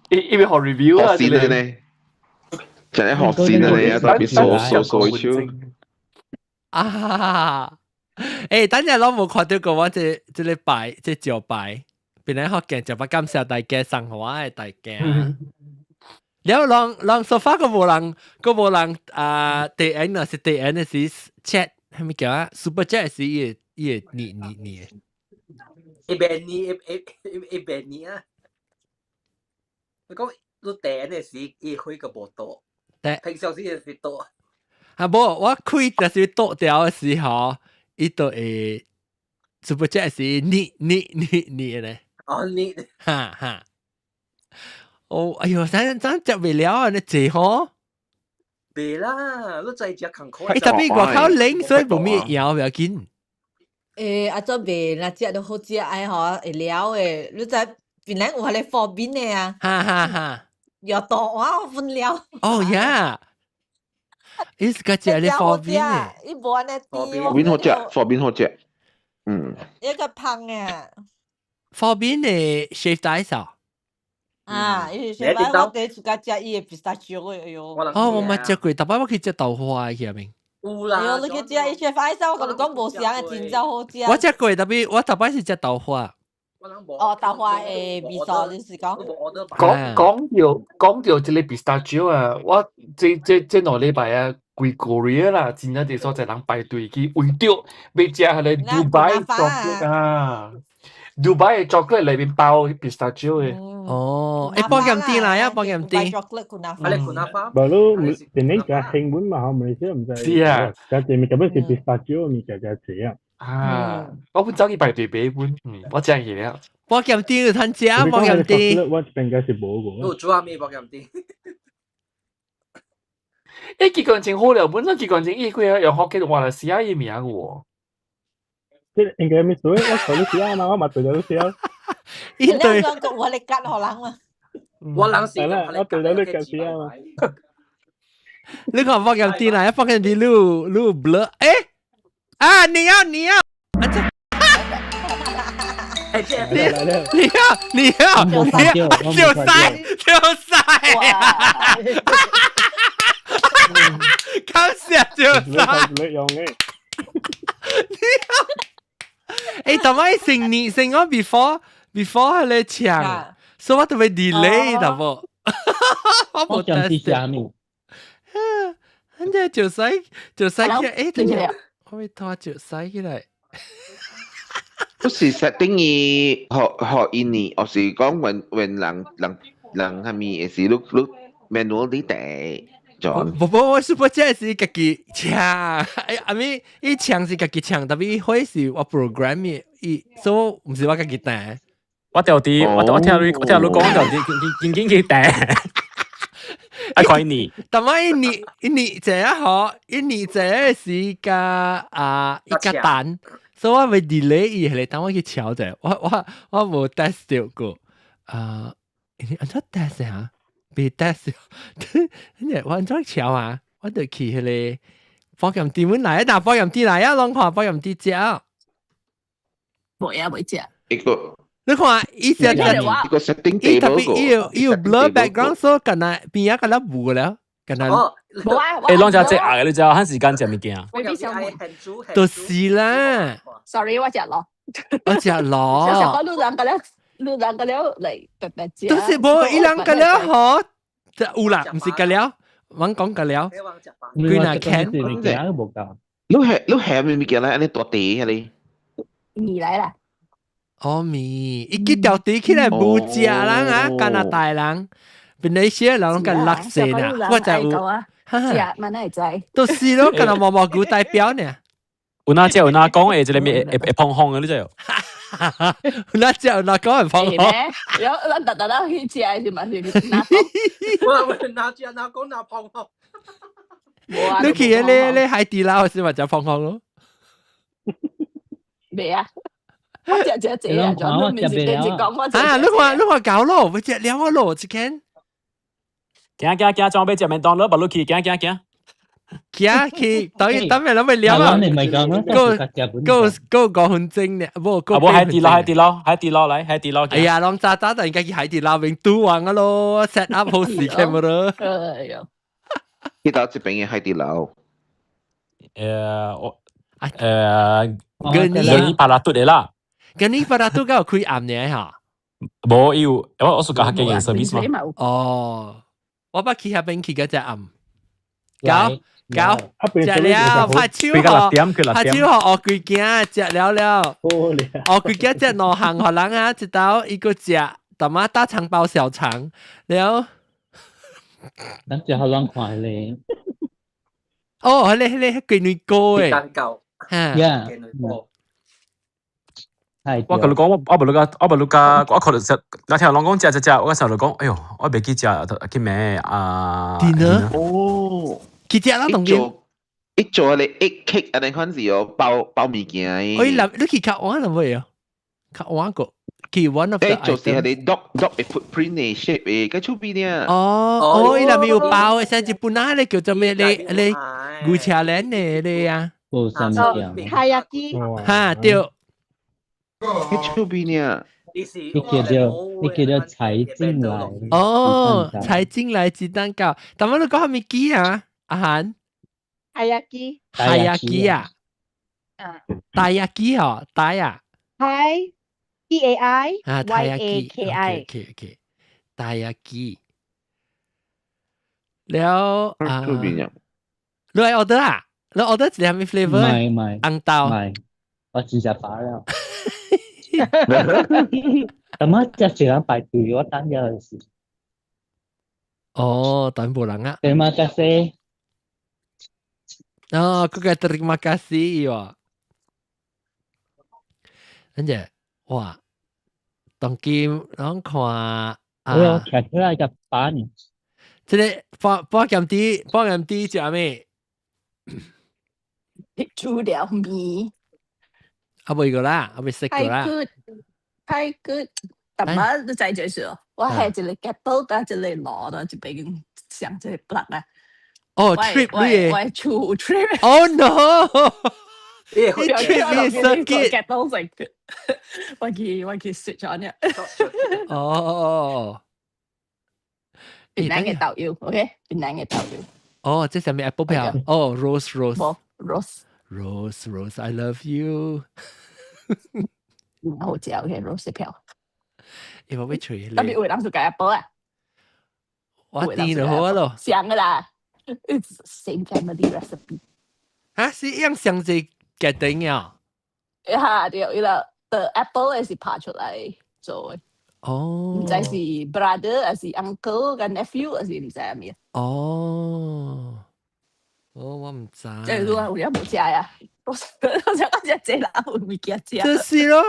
你，因為學 review 啊，學線咧，成日學線啊，你啊，特別數出。啊！誒，等陣我冇看到過我這禮拜即招牌。本來學嘅就不感謝大家生活嘅大家，แล้วลองโซฟาก็冇人啊第一呢是第一呢是 chat 係咪叫啊 super chat 是伊你一邊你啊，你講你第一呢是伊開個無多，平常時係多。啊無我開就是多掉嘅時候，伊就會 super chat 是你咧。哦，你哈，哦，哎呦，咱食未了啊，你坐嗬？未啦，你再食康口。特別外口冷，所以冇咩搖，唔要緊。啊，做未啦，食都好食，哎嗬，會了誒，你知原來有係咧貨邊嘅啊？哈，又多哇，分了。哦呀，伊是個食咧貨邊嘅，伊無安尼啲。貨邊好食，一個胖嘅。貨邊嘅 shave ice 啊，伊是 shave ice，我第一次食伊嘅 pistachio 嘅，哎呦。哦，我冇食過，特別我去食豆花嘅，係咪？有啦。哎呦，你去食伊 shave ice，我同你講無相嘅，真真好食。我食過，特別我特別是食豆花。哦，豆花誒味素，你是講？講到這個 pistachio 啊，我這兩禮拜啊，規個月啦，真係啲所在人排隊去為咗要食係咧 Dubai chocolate 啊。Dubai 嘅 chocolate 裏邊包 pistachio 嘅。哦，波咸啲嚟啊，波咸啲。chocolate kunafa。係你 kunafa。Baru ini dah hang pun mahal Malaysia macam. Iya. Jadi macam apa sih pistachio ni jaga saya. 啊，我本走去排隊買本，我正嘢了。波咸啲要吞食，波咸啲。我應該是冇個。我煮下面波咸啲。誒，結果真好了，本身結果真依個又學嘅話係試下嘢名嘅喎。即係應該咩水？我睇到試下嘛，我咪對到試下。一對。兩個我哋吉荷蘭嘛。我冷時係啦，我對到你嘅試下嘛。你看波咸啲嚟，波咸啲路 blur， 誒啊，你要。你要，就晒，搞笑就晒。誒，但係成我 before 係你搶，所以我都會 delay 得噃。我冇得食。人家就使嘅，誒，我會拖就使起來。都是 setting 伊學印尼，我是講when人係咪是碌 manual 啲地咗？不，我 super 即是自己搶，I mean 伊搶是自己搶，但係伊開是我 program 嘅，所以唔是我自己訂。我掉啲，我聽你講掉啲，見佢訂。I call你，但係你這一好，你這是個一個蛋。所以我會 delay 伊係嚟等我去瞧者，我冇 test 到過，你安怎 test 啊？未 test 到，我安怎瞧啊？我就去迄個波咸店嚟啊，但波咸店嚟啊，攏看波咸店食。冇食。一個，你看伊食一個 setting 地特別伊有 blur background， 所以近來邊一個咧冇了，近來。冇啊！誒，攏只隻牙，你知慳時間食物件。就是啦。Sorry， 我食咯。我食咯。小小個路人個了嚟白白食。都是冇伊人個了好，有啦，唔是個了，我講個了。佢那 can。你係咪物件咧？安尼大地啊你？米嚟啦。哦米，伊幾條地起來冇食人啊，加拿大人，本來些人個垃圾呐，我就有。食乜嚟制？都是咯，跟住毛毛菇代表呢。有哪講誒，即係咩會碰紅嘅你知有？有哪講會碰紅？有咱特登去食係嘛？你哪講哪碰紅？你去你海底撈是咪就碰紅咯？未啊？我食啊，仲都面是跟住講我啊！你話搞咯，會食了我咯，只can。行，裝俾隻麥當勞，把路去，行。去，等咪諗咪聊啊！個分鐘呢？冇海底撈嚟，海底撈。哎呀，攏渣突然間去海底撈邊賭完啊咯 ，set up 好時間冇咯。哎呀！去到這邊嘅海底撈。你巴拉嘟嚟啦。你巴拉嘟嗰個開暗呢嚇？冇要，我屬下經營 service 嘛。哦。我不去下邊去嗰隻暗，搞，食了拍手學我幾件食了，我幾件隻兩行學人啊，直到一個食，大媽大腸包小腸，了，咱只學人看咧，哦，迄個雞蛋糕誒，蛋糕，嚇，我同你講，我唔錄噶，我可能食，我聽人講食，我時候就講，哎呦，我未記食，叫咩啊？點啊？哦，佢食啦，同佢一做你 egg cake，安尼款是有包物件誒。我你去卡碗啦未啊？卡碗個，佢 one of the item。就是係你 dog 嘅 footprint 嘅 shape 嘅，佢出邊呢？哦，伊內面有包嘅，像日本啊，你叫做咩？你牛車鏈嘅你啊？冇什麼樣。卡亞基。嚇對。佢出邊呢？你叫做踩進來。哦，踩進來雞蛋糕，但係你講係咪雞啊？阿涵。卡亞基。卡亞基啊。大亞基嗬，大啊。係。DAI。啊，大亞基。YAKI。大亞基。แล้ว出邊呢？你係 order 啊？你 order 係咩 flavor？唔係。紅豆。唔係，我只食飽了。咁啊，只時間排隊我等有陣時。哦，等冇人啊。Terima kasih。哦，嗰個 terima kasih 喎。跟住，哇，當今講看我騎出來個班。即係幫減啲食咩？煮了米。阿妹個啦，阿妹食個啦。太 good，特乜都制最少。我係一個 kettle，但係一個攞到一邊上一個 plug 啊。哦 ，trip 你我出 trip。Oh no！你 trip 你 circuit。kettle 食，我去 switch on 嘅。哦。越南嘅導遊 ，OK， 越南嘅導遊。哦，即係上面 Apple Pay 哦 ，Rose，I love you。好正嘅 Rose 票。你冇俾除你。特別會諗住計 Apple 啊。我掂就好啊咯。上噶啦 ，It's same family recipe。啊，是一樣相似嘅定啊？嚇，對啦，the apple 係拍出嚟做嘅。哦。唔知是 brother 還是 uncle 跟 nephew 還是唔知咩？哦，我唔知。即係如果有冇食啊？我想我只啦，會唔會記食？就是咯。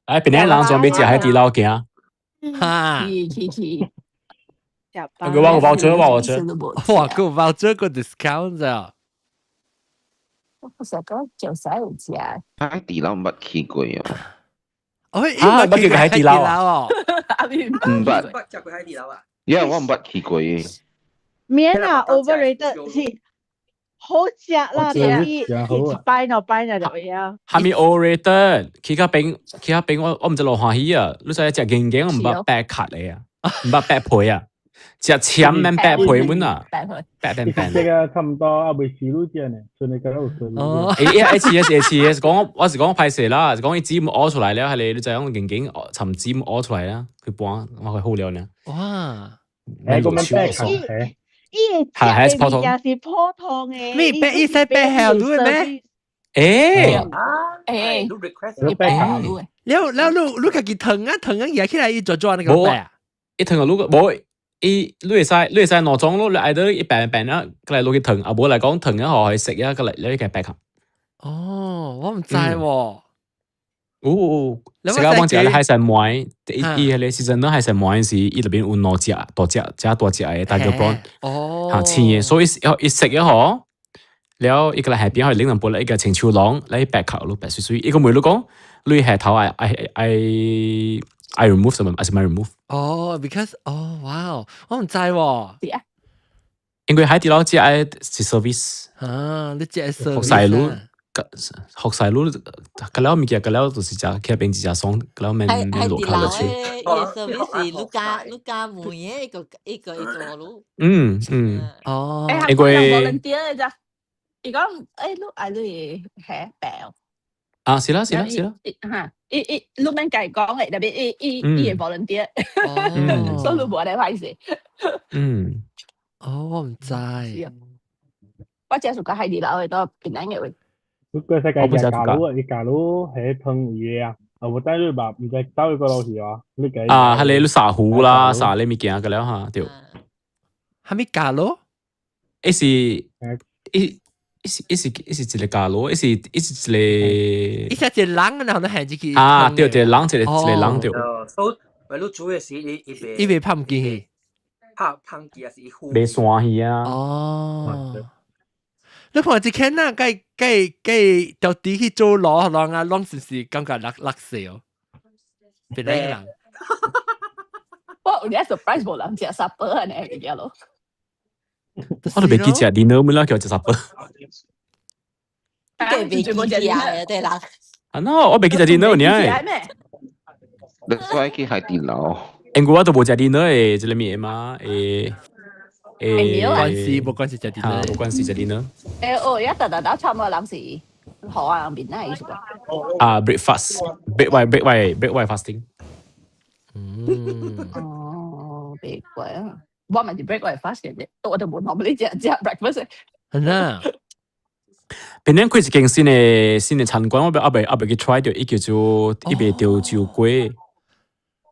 哎，邊啲人準備食海底撈嘅？哈。去。佢話個 voucher，哇，個 voucher 個 discount 啊！我成個就使有食。海底撈唔捌去過啊！哦，啊，捌去過海底撈啊？唔捌。食過海底撈啊？因為我唔捌去過嘅。面啊 ，overrated 是好食啦，但係擺就嘢。係咪 overrated？其他餅我唔知落歡喜啊！你睇只勁勁我唔捌白卡嚟啊，唔捌白皮啊！只簽咩白皮滿啊？白餅餅。這個差唔多阿未試到隻呢，所以你覺得好順。哦，HCS 講我是講歹勢啦，講伊紙咁屙出來了，係你就講勁勁尋紙咁屙出來啦，佢搬我係好了呢。哇！係咁樣白球。係普通嘅，是普通嘅。咩白一細白係錄嘅咩？誒，錄 request 你白錄嘅。你自己騰啊，而起來伊做那個白啊？一騰就錄冇。你會使攞裝咯，你嗌到一病啦，佢嚟攞去騰，啊冇嚟講騰一河去食啊，佢嚟你嘅白球。哦，我唔知喎。食家幫食咧係成買，伊咧時陣都係成買時，伊入邊有兩隻大隻嘅大腳幫，嚇黐嘢，所以一食一河，แล้ว一個嚟係邊可以拎兩杯咧，一個青椒浪，嚟白球咯，白水水，一個梅都講，你係頭I remove 什麼？I remove。哦 ，because 哦，哇，我唔知喎。因為海底撈只係 service。啊，你只係 service。學細佬，嗰兩物件，嗰兩就是只佢邊只雙，嗰兩面落靠落去。係 service，ลูก家妹嘅一個咯。哦。因為 volunteer 嘅咋？如果ลูก嗌你係病。啊，是啦。嚇，ลูก免計講嘅，特別伊係 volunteer，所以你冇得壞事。哦，我唔知。我只係講海底撈嘅多邊樣嘅會。如果世界只假佬係烹嘢啊，我帶你話唔使兜個老師啊，你計。啊，係你沙糊啦，沙你咪見嘅了嚇，對。係咪假佬？一是一個假佬，一是一個。一隻隻狼，然後呢係自己。啊，對，狼一個狼對。所以你煮嘅時，伊袂拍唔見去。拍機還是糊？袂散去啊。哦。你看一看呐，計到底去做攞浪啊，浪是感覺勒死哦。別個人。我有啲 surprise 冇人食supper啊，呢個嘢咯。我都未記食 dinner 咩啦，叫食 supper。佢未記食啊，對啦。啊 no， 我未記食 dinner 呢。你所以去海底撈。因為我都冇食 dinner 嘅，即係咩嘛？冇關係就啲冇關係就啲呢。而家特差唔多諗時學下邊咧係咩？啊 breakfast，break fasting。哦 break 啊，我咪係 break fasting 嘅啫，我就冇諗呢隻 breakfast。係啦，邊年開一間新嘅餐館，我未去 try 到，伊叫做伊邊潮州粿，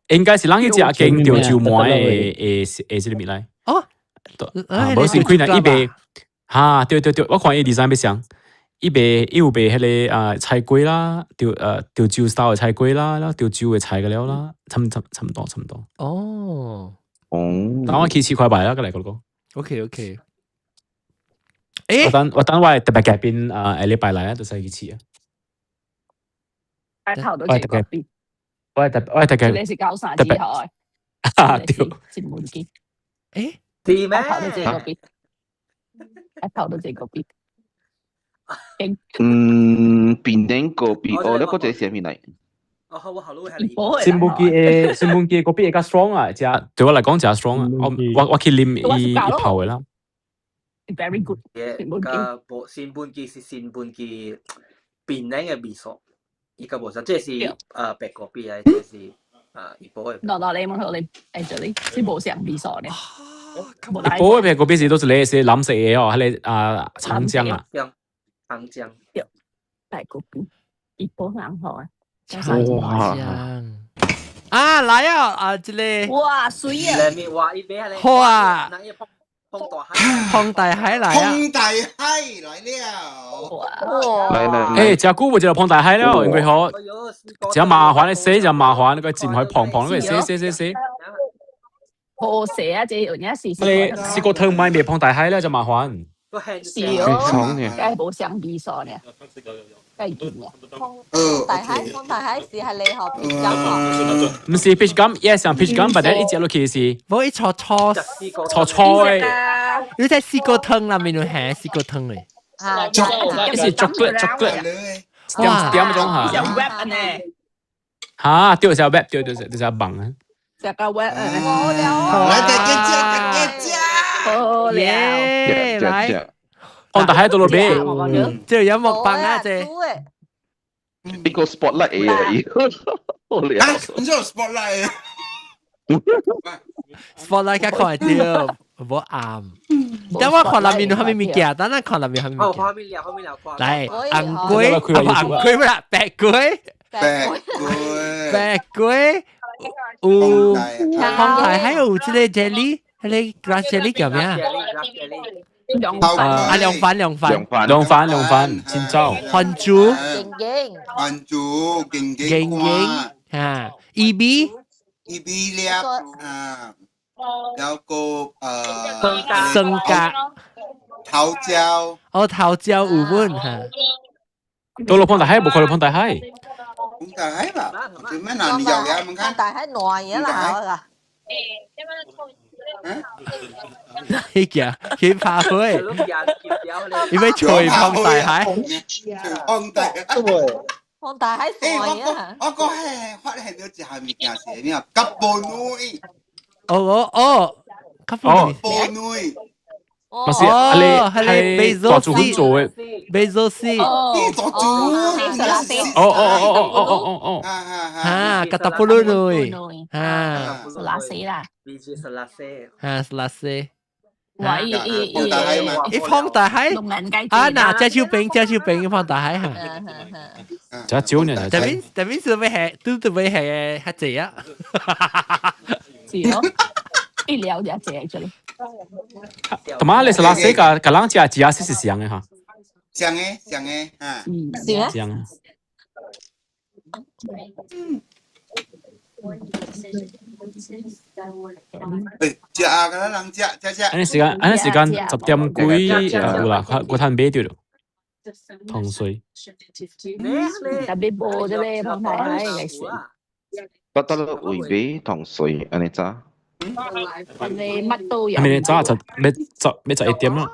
應該是人去食間潮州糜誒，這個物來。哦，無先開啦，伊邊哈，對，我看伊 design 要像，伊有邊迄個菜粿啦，潮州 style 嘅菜粿啦，然後潮州嘅菜嘅料啦，差唔多。哦，但我去試塊賣啦，過嚟嗰個。OK。我等我特別改變下禮拜嚟啊，就使去試啊。頭都這個邊，我係特別。你是搞啥子開？對。前門機。係咩？頭都這個邊，頭都這個邊。邊頂個邊，你嗰隻係咩嚟？新本機嗰邊係較 strong 啊，對我嚟講就係 strong 啊。我去啉伊泡嘅啦。Very good。新本機是新本機邊頂嘅味素，依個冇錯，即係白嗰邊啊，即係一波嘅。嗱，你問你這裡是冇上味素嘅。一波嘅嗰邊是都是你藍色嘅哦，係你長江啊。長江。白嗰邊一波很好啊。哇！啊，來啊！這裡哇，水啊！好啊！碰大海來啊！碰大海來了！誒，只古就碰大海了，因為好，只麻煩你死就麻煩，你個剪開碰，你死。好死啊！這樣嘢是。你試過湯米未碰大海咧就麻煩。是哦，梗係冇上味素嘅。碰大海是係你學 pitch 感喎，唔是 pitch 感 ，yes 上 pitch 感，但係一隻落去是，冇一錯菜，你睇試過湯啦，面度係試過湯嚟，一是 chocolate，點嗰種嚇，有 wrap 呢，嚇，對就 wrap，對就棒啊，食個 wrap 好了，好了，嚟。碰大海到落邊，即係有木棒啊！即係呢個 spotlight 嚟嘅，你做 spotlight spotlight 嘅看到，冇啱。等我看入面係咪物件？等我看入面係咪物件？嚟，紅龜咩啦？白龜，有碰大海有即個 jelly，係你 glass jelly 叫咩啊？涼飯，千州，韓豬，勁啊 ，EB 了แล้วก็生咖，頭椒，頭椒有本嚇，到落碰大海冇看到碰大海，碰大海吧，做咩難你有嘅？มึง看，大海內嘢啦，呢個佢怕佢，因為吹碰大海，碰大海內啊！我個係發現到一項物件是咩啊？吉布女，吉布女，我是係做主工做嘅，basil seed，吉達布女，拉絲，喂，一碰大海，嗱，隻手柄碰大海嚇，隻招呢？特別是咩係，都會係黑字啊，是咯，一聊就這出嚟。同埋你是拉絲個人只是像嘅嚇，像嘅，啊，像啊。食啊！嗰啲人食。安尼時間10點幾有啦，我睇買到咯。糖水。特別冇啫咩？碰大海嘅事。不得了，會買糖水，安尼咋？你乜都有。你咋就咩就1點咯？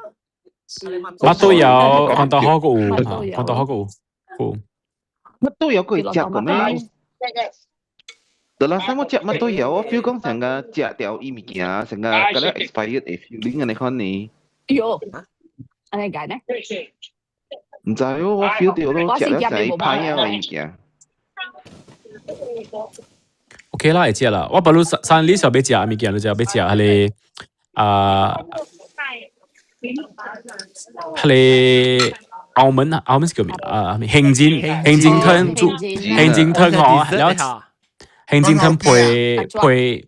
乜都有，碰到好個有，碰到好個有。乜都有佢食嘅咩？得啦，我食乜都有，我 feel 講成個食掉伊物件，成個嗰啲 expired 嘅 feeling 安尼看呢。喲，安尼解呢？唔知喎，我 feel 到咯，食咗成派啊物件。OK 啦，會食啦。我不如三里小要食物件，就要食係你係澳門啊，澳門是叫咩興煎湯煮興煎湯哦，然後興煎湯配這裡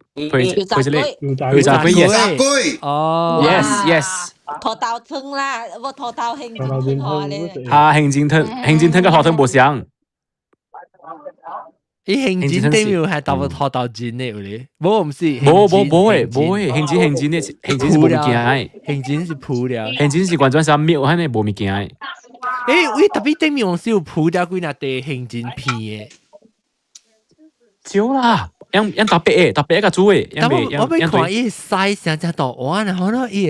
油炸龜 yes 哦 yes 拖豆湯啦，我拖豆興煎湯好咧。興煎湯跟河湯無相。伊興煎頂面係豆拖豆煎嘅有咧，冇唔是？冇誒，興煎咧，興煎是冇物件誒，興煎是鋪料，興煎是完全是廟迄個無物件誒。誒，特別頂面我是有鋪料幾那地興煎片嘅。少啦，樣特別個煮誒，但我未看伊西成隻大碗啊，可能伊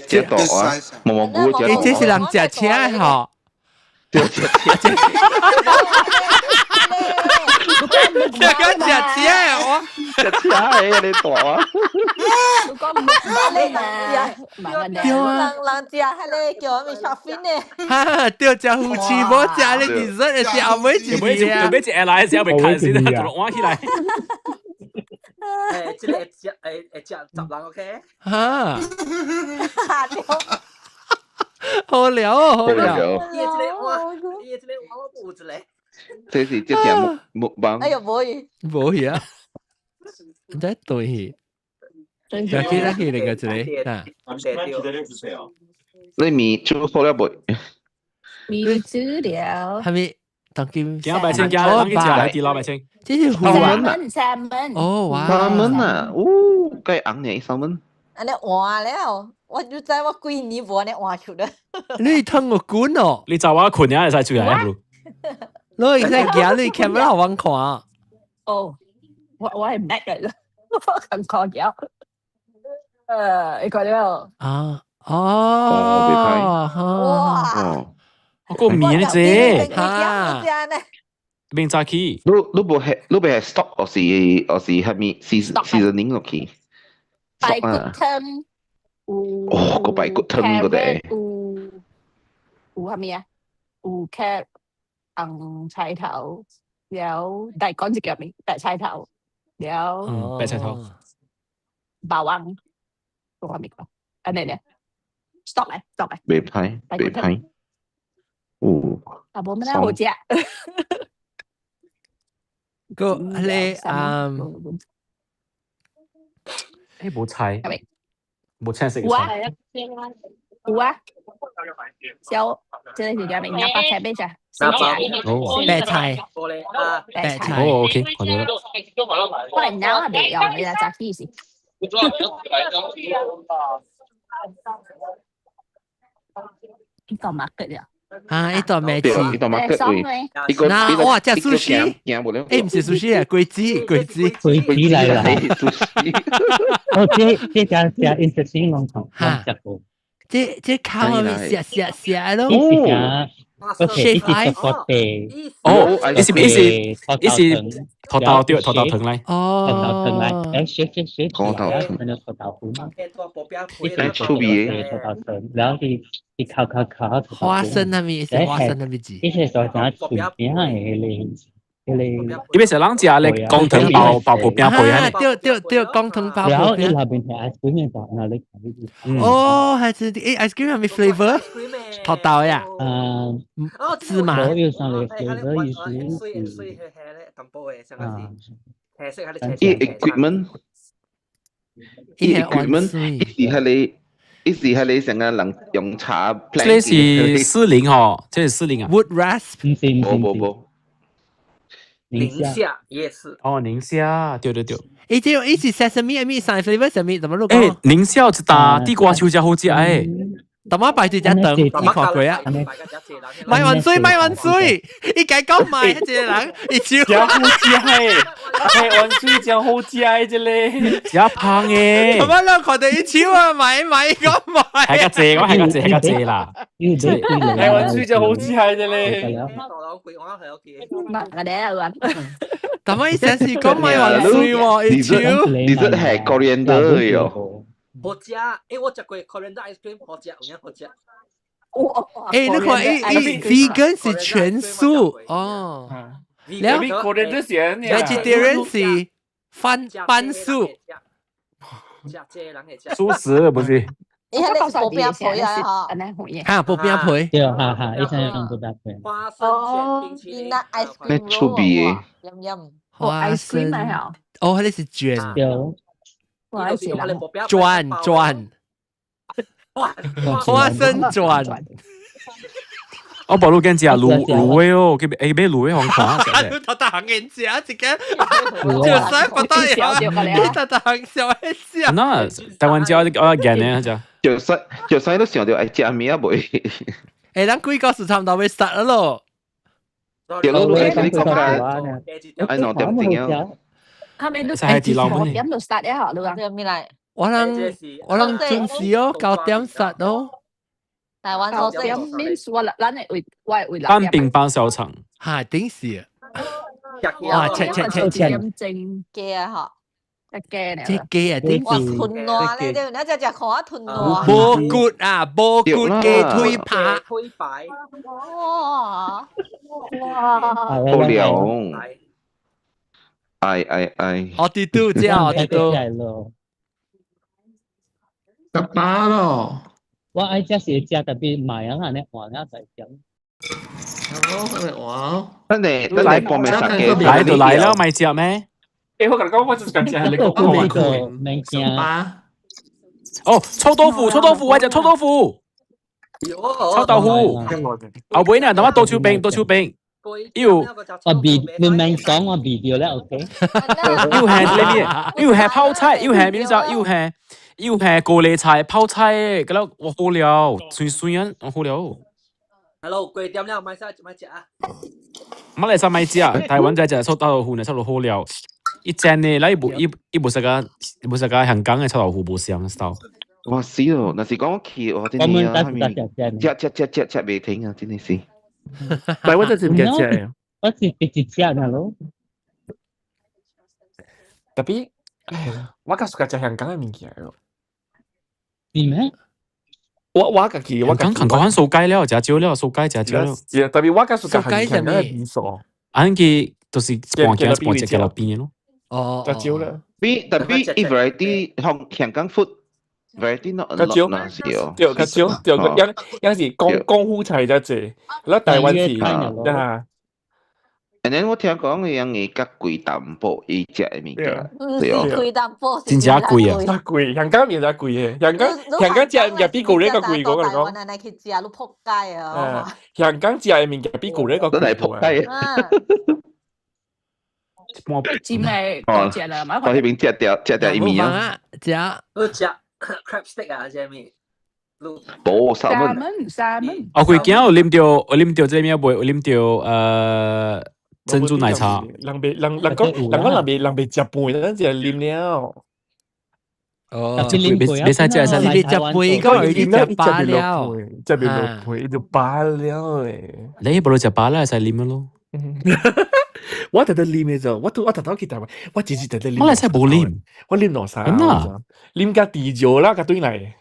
隻大碗，毛菇隻。伊這是人食車誒吼。食個食車誒我。食車誒你大啊！對啊，人食迄個叫咩 shopping 呢？哈，對只夫妻冇食你 dessert 嘅時候尾一隻啊，尾一下來嘅時候未看先，就落碗起來。即個食10人 OK？ 哈，好聊哦，好聊。伊這個碗有一個。這是這條木棒。哎呀，冇去啊！唔知對去。就記得去另個一個啊。你米煮好了未？米煮了。係咪？當今幾百千，幾百幾老百千。這是湖南三蚊。哦哇！三蚊啊！哦，計硬呢3蚊。安尼換了，我就知我幾年無安尼換出來。你吞我管哦！你找我困啊，會使出來不？你而家行你 camera 好揾看啊！哦，我係 Mac 嚟啦，我咁講嘅。你講咗啊？哦，哇！我個面啫，嚇！邊扎起？你係 stock 我是係咪 seasoning 落去？排骨湯。哦，個排骨湯嗰啲。有係咪啊？有 carrot。紅菜頭，有大講隻叫咩？白菜頭，有白菜頭，白雲，嗰個咩講？啊你 stop 嚟。未歹，哦。啊冇乜啦，好食。個你冇菜，冇青色嘅菜。有啊，小，這個是叫咩？鴨白菜咩啫？白菜，白菜。哦 ，OK， 好的。我嚟拿下未用，你嚟摘啲先。呢個麥吉呀？啊，呢度咩字？呢度麥吉喂。嗱，哇，隻 sushi，誒唔是 sushi 啊，龜子嚟啦。哦，這家 interesting 我食過。這烤下面食咯。shape 哦，一是拖豆對，拖豆藤嚟。哦，拖豆藤嚟，shape，拖豆藤。拖豆腐。出味。拖豆藤，然後你烤。花生那邊是花生那邊字。呢些所講出名嘅因為是人食咧光藤包薄餅配啊。對，光藤包薄餅。然後你後邊係 ice cream 嘅，那你哦，係真啲，ice cream 係咪 flavor？拖豆呀？芝麻。所有上嚟 flavor 意思。equipment，意是係你成個人用茶。這是40嗬，這是40啊。 Wood rasp。冇。寧夏夜市。哦，寧夏，對。誒，這一是 sesame 咪曬 flavor 上面怎麼錄？誒，寧夏一打地瓜球真好食誒。怎麼擺對隻等？你看過啊？賣完水，一解講賣一隻人，一招。真好食誒，賣完水真好食誒，這裡真胖誒。怎麼你看到一招啊？買講賣。係個謝，我係個謝啦。賣完水真好食誒，這裡。我哋啊，怎麼一想是講賣完水喎？一招。你這係 coriander 喲。好食，我食過 coriander ice cream，好食，好食。你看vegan 是全素哦，然後 vegetarian 是半素。素食不是？伊迄个是薄饼皮啊吼，安尼好嘢。哈，薄饼皮，对，哈，一餐用薄饼皮。花生卷冰淇淋， ice 咩 cream 出别 roll 喎，飲。花 ice cream 咪生，好。哦，迄个是卷，对，我愛食啦。轉，花生轉。我保路跟食卤味哦，佢誒咩卤味好看食你特特行人食一個，就使不得呀！你特特行笑一笑。那台灣椒我見呢就就使都想到愛食咩袂？誒，咱幾個時差唔多要start咯。對咯，你講緊，哎喏，點定啊？後面都6點就 start 一下咯。對咪嚟？我諗準時哦，9點start哦。台灣好食。means 我咱會半冰半小腸。係頂時啊！哇，切點正雞啊嗬，一雞呢？即雞啊頂哇，時。吞爛咧，你只隻看吞爛。無骨啊，無骨雞腿扒。推擺。哇！好料。哎。我哋都知啊，我哋都。十八咯。我愛食是食特別買啊，呢換啊就點。等你報名實嘅，來就來了，咪食咩？誒，我講我就是講食你講個物件。哦，臭豆腐，我食臭豆腐。臭豆腐。後尾呢，等我倒手冰。要我你明講我 video 咧 ，OK？ 要係泡菜，要係高麗菜泡菜，嗰粒我好料，酸啊，我好料。Hello， 貴點了，買食啊！馬來西亞買食，台灣仔臭豆腐呢，臭到好料。一正呢，你冇食個香港嘅臭豆腐冇香style。哇死咯！那是講去我真係啊，食未停啊，真係是。但係我真係唔記得食。我是直接食嘅咯。特別，我較喜歡食香港嘅物件咯。係咩？我自己，香港很素雞了，食少了，素雞食少了。特別我較喜歡香港嘅味素。安佢就是半隻嘅落邊咯。哦，食少了。但係 variety 香港 food variety not a lot 那是哦。對，較少，對，有時功夫菜得濟，嗱台灣是啊。And then 我聽講嘅樣嘢較貴淡薄，伊食嘅物件，對哦。貴淡薄，真正貴啊！貴，香港面就貴嘅，香港食入比國內個貴，我講。台灣去食，你仆街啊！香港食嘅物件比國內個貴。真係仆街啊！尖係嗰隻啦，我呢邊食掉一面啊！食 crab stick 啊，食咩？冇三蚊。我佢驚我啉到這咩杯，我啉到珍珠奶茶。人未食杯，咱只啉了。哦，別使食，是你食杯個，你食飽了，食未落杯就飽了誒。你不如食飽啦，使啉咯。我特登啉嘅啫，我特登去台灣，我直接特登啉。我嚟使冇啉，我啉兩三歐，啉加地椒啦，加對嚟。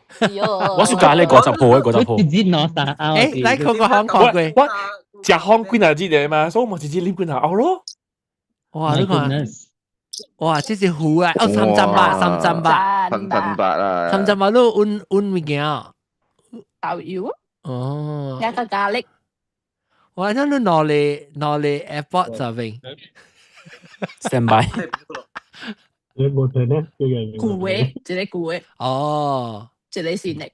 我暑假咧50鋪，50鋪。直接攞三歐。你嗰個香港貴，我食香幾廿支嚟嘛，所以我直接啉幾廿歐咯。哇！呢個，哇！這是好啊，哦300啊，300都換物件啊。豆油。哦。一個咖喱。我真係攞嚟 airport 就明 ，stand by。你冇睇呢？叫人古味，一個古味。哦，一個是力。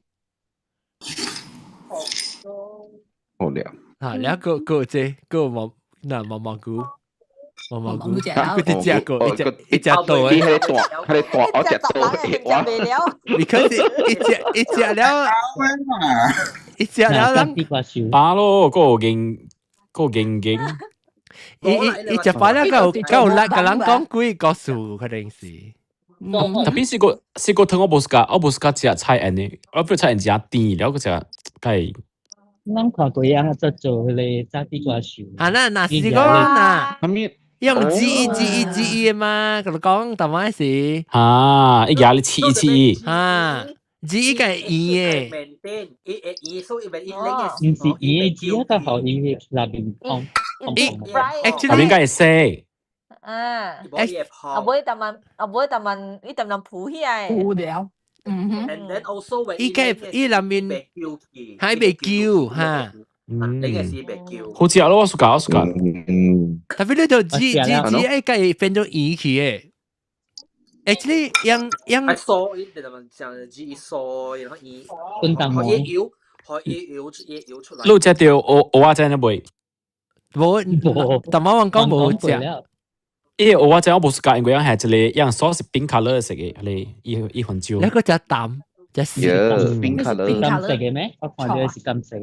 好料。啊，你個即個毛菇，毛菇只佢隻個一隻多誒，係大我隻多哇！未了，你可是一隻了，一隻了，人打咯，嗰個勁，一隻把咧夠叻嘅人講幾個數，佢定是。特別試過聽我冇試過食菜安尼，我不菜人食甜，แล้วก็จะไก่咱看過樣做迄個炸地瓜樹。啊，那試過那，用煮嘛，佢講台灣是。啊，一家你切。啊，煮個鹽嘅。唔是鹽煮個好鹽那邊放。那邊該係啊，阿妹特問，你特問鋪起嚟。鋪了。And then also when 伊內面還未叫嚇，你嘅是未叫。好食咯，我 suka。特別你就煮誒，佢變咗魚去誒。Actually，係酥，你哋咪講煮酥，然後學椰油出來。你食到蚵仔仔未？冇，但我講冇食。伊蚵仔仔我冇 suka，因為係一個樣sauce 是冰 color 食嘅，你一份椒。一個隻淡，隻絲。冰 color。金色嘅咩？我看到是金色。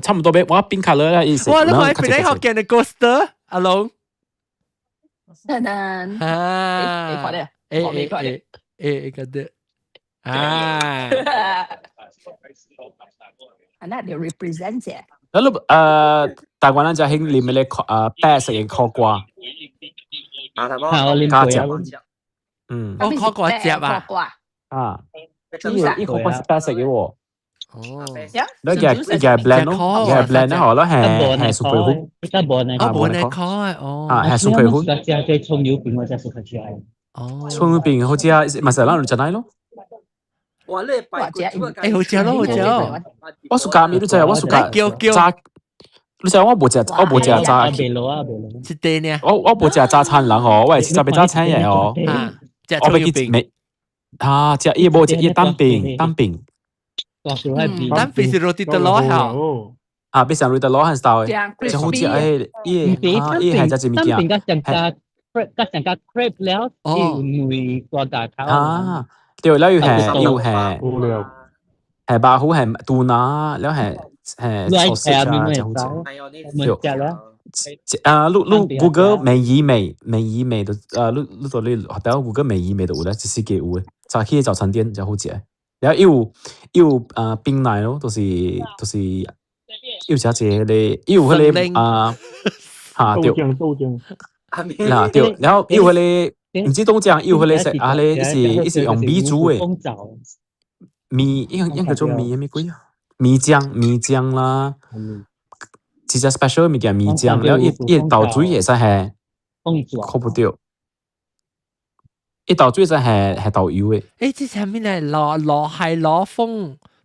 差唔多俾我冰 color 啦意思。哇！你可以俾你學見嘅 Ghoster 阿龍。噔噔。啊！你快啲，你快啲。嗰啲啊。那你 represent 啫。台灣人就興念嘅白色嘅烤瓜。我念加隻。我烤瓜隻啊。啊。呢個瓜是白色嘅喎。哦。你嘅 blend 咯，嘅 blend 咧，我覺得係super 好。一個 blend 啊 blend 烤哦。啊，係 super 好。只嘅葱油餅我真係 super 中意。哦。葱油餅好似啊，咪成日就係咯。哇！你係好食咯，好食咯。我暑假咪都就係我暑假炸。你想我冇食炸。係啲呢？我冇食炸餐人哦，我係食俾炸餐嘢哦。我俾佢未啊，食伊冇食伊單餅。單餅是roti telur 嚇。啊，俾成 roti telur 係 style 嘅，就好似誒伊係只物件。加上加 crepe 了，要梅個大頭。啊，對，แล้ว要係白虎係杜拿，แล้ว係sausage啊，就好似。你 Google 美而美的你到你學到 Google 美而美的有咧，就是幾有嘅，早起早餐店就好食。然後有冰奶咯，都是有食隻咧，有迄個嚇對。嗱對，然後有迄個唔知東醬，有迄個食啊咧，一是用米煮嘅。米應該做米咩鬼啊？米漿啦，其實 special 物件米漿，然後一豆水也是係，扣不掉。一豆水就係豆油嘅。誒，這上面係攞